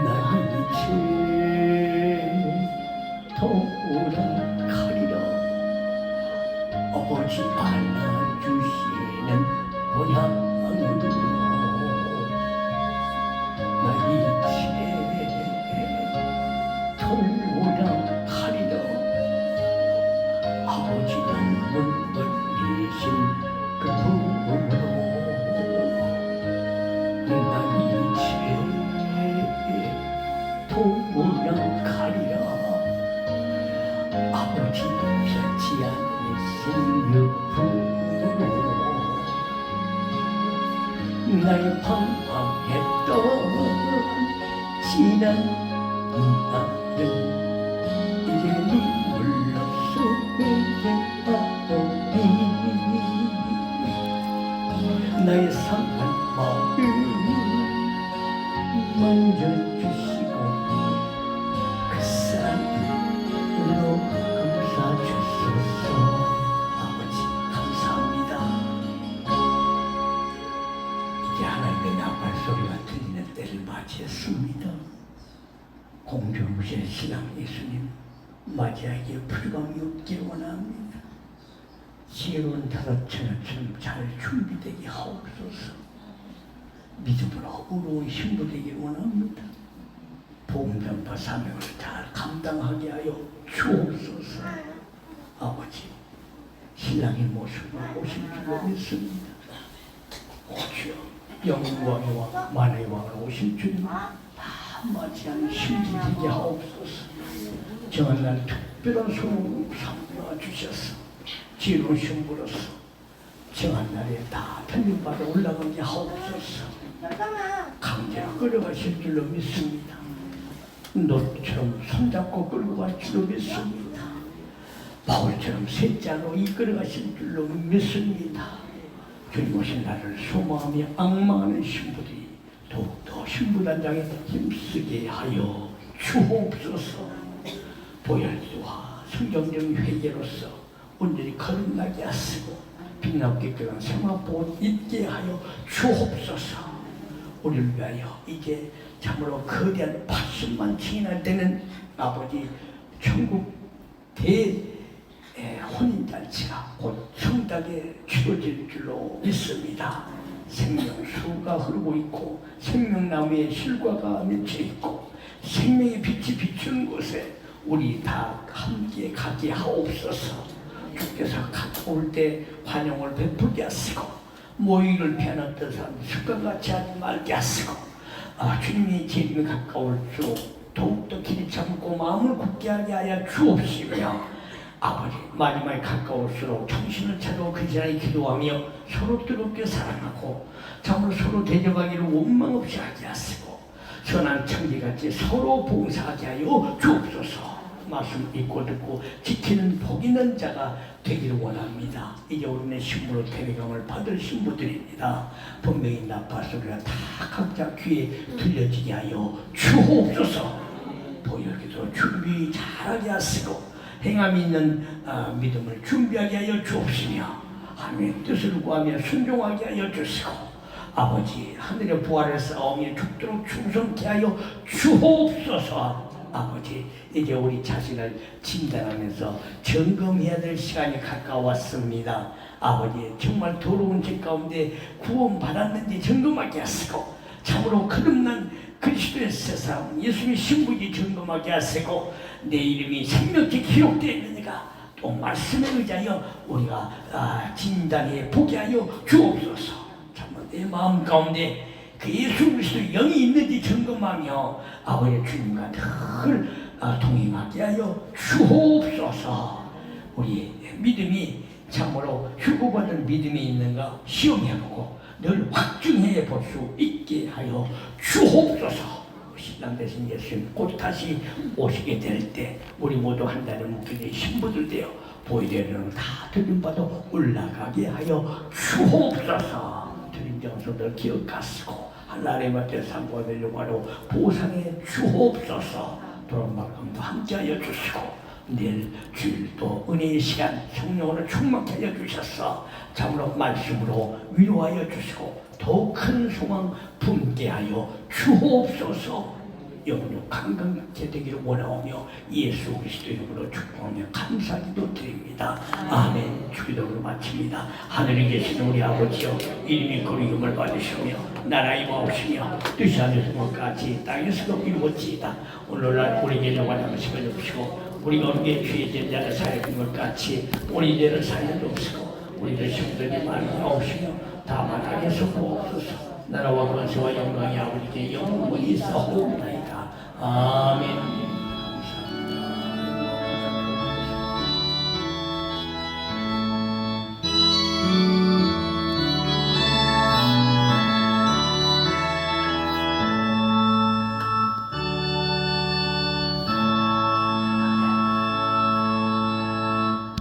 Speaker 3: 나 이제 돌아가리라 아버지 안아주시는 고향으로 나 이제 돌아가리라 아버지 눈물 흘리신 그 부모로 나 이제 돌아가리라 아버지 변치 않으신 그 부모로 나의 방황했던 지난 날은 이제 눈물로 쏟아오니 나의 상한 마음을 만져주시고 그 사랑으로 감싸주소서 아버지 감사합니다 이제 하나님의 나팔 소리가 들리는 때를 맞이했습니다 공정무신 신앙 예수님 맞이하기에 불감이 없기를 원합니다 지혜로운 다섯처럼 잘 준비되게 하옵소서. 믿음으로 의로운 신부 되길 원합니다. 복음전파 사명을 잘 감당하게 하여 주옵소서. 아버지, 신랑의 모습으로 오실 줄로 믿습니다. 오주여, 영광의 왕, 만의 왕으로 오실 주님 다 맞이하는 심지 되게 하옵소서. 정한 날 특별한 소원을 삼아 주셔서 지혜로운 신부로서 정한 날에 다 틀림받아 올라가게 하옵소서. 강제로 끌어가실 줄로 믿습니다. 너처럼 손잡고 끌고 갈 줄로 믿습니다. 바울처럼 셋째로 이끌어가실 줄로 믿습니다. 주님 오신 날을 소망하며 악망하는 신부들이 더욱더 신부단장에 힘쓰게 하여 주옵소서. 보혈기도와 성경적 회개로서 온전히 거듭나게 하시고 빛나게 그런 생활복을 입게 하여 주옵소서. 우리를 위하여 이제 참으로 거대한 80만 층이나 되는 아버지 천국 혼인잔치가 곧 성당에 치러질 줄로 믿습니다. 생명수가 흐르고 있고 생명나무에 실과가 맺혀 있고 생명의 빛이 비추는 곳에 우리 다 함께 가게 하옵소서. 주께서 가까울 때 환영을 베풀게 하시고 모이를 피하는 뜻은 습관같이 하지 말게 하시고 주님이 재림이 가까울수록 더욱더 길이 참고 마음을 굳게 하게 하여 주옵시며 아버지 마지막에 가까울수록 정신을 차리고 그 시간에 기도하며 서로 뜨겁게 사랑하고 참으로 서로 대접하기를 원망 없이 하게 하시고 선한 청지같이 서로 봉사하게 하여 주옵소서. 말씀 읽고 듣고 지키는 복 있는 자가 되기를 원합니다. 이제 우리는 신부로 태백감을 받을 신부들입니다. 분명히 나팔 소리가 다 각자 귀에 들려지게 하여 주옵소서. 보혈기도 준비 잘하게 하시고 행함이 있는 믿음을 준비하게 하여 주옵시며 하나님의 뜻을 구하며 순종하게 하여 주시고 아버지 하늘의 부활의 싸움이 죽도록 충성케 하여 주옵소서. 아버지 이제 우리 자신을 진단하면서 점검해야 될 시간이 가까웠습니다. 아버지 정말 더러운 죄 가운데 구원받았는지 점검하게 하시고 참으로 거듭난 그리스도의 세상 예수님의 신부지 점검하게 하시고 내 이름이 생명책 기록되어 있느니가 또 말씀에 의지하여 우리가 진단해 보게 하여 주옵소서. 참으로 내 마음 가운데 그 예수 그리스도 영이 있는지 점검하며 아버지 주님과 늘 동행하게 하여 주옵소서. 우리 믿음이 참으로 휴고받은 믿음이 있는가 시험해보고 늘 확증해 볼 수 있게 하여 주옵소서. 신랑 대신 예수님 곧 다시 오시게 될 때 우리 모두 한 달의 목회자의 신부들 되어 보이되는 다 들림받아 올라가게 하여 주옵소서. 드린 정성들 기억하시고 하나님의 앞에 상고되려고 하러 보상해 주옵소서. 도란마감도 함께하여 주시고 내일 주일도 은혜의 시간 성령으로 충만케 하여 주셔서 참으로 말씀으로 위로하여 주시고 더욱 큰 소망 품게 하여 주옵소서. 영원히 강건케 되기를 원하오며 예수 그리스도 이름으로 축복하며 감사기도 드립니다. 아멘. 주기도로 마칩니다. 하늘에 계신 우리 아버지여 이름이 거룩임을 받으시며 나라의 마옵시며 뜻이 하늘에서 같이 땅에서도 이루어지이다. 오늘날 우리에게 영원한 것을 주시고 우리가 우리의 죄에 대한 자를 사하여 준 것 같이 우리 죄를 사하여 주시고 우리의 형들이 많이 나옵시며 다만 악에서 구하옵소서. 나라와 권세와 영광이 아버지께 영원히 있사옵나이다. 아멘.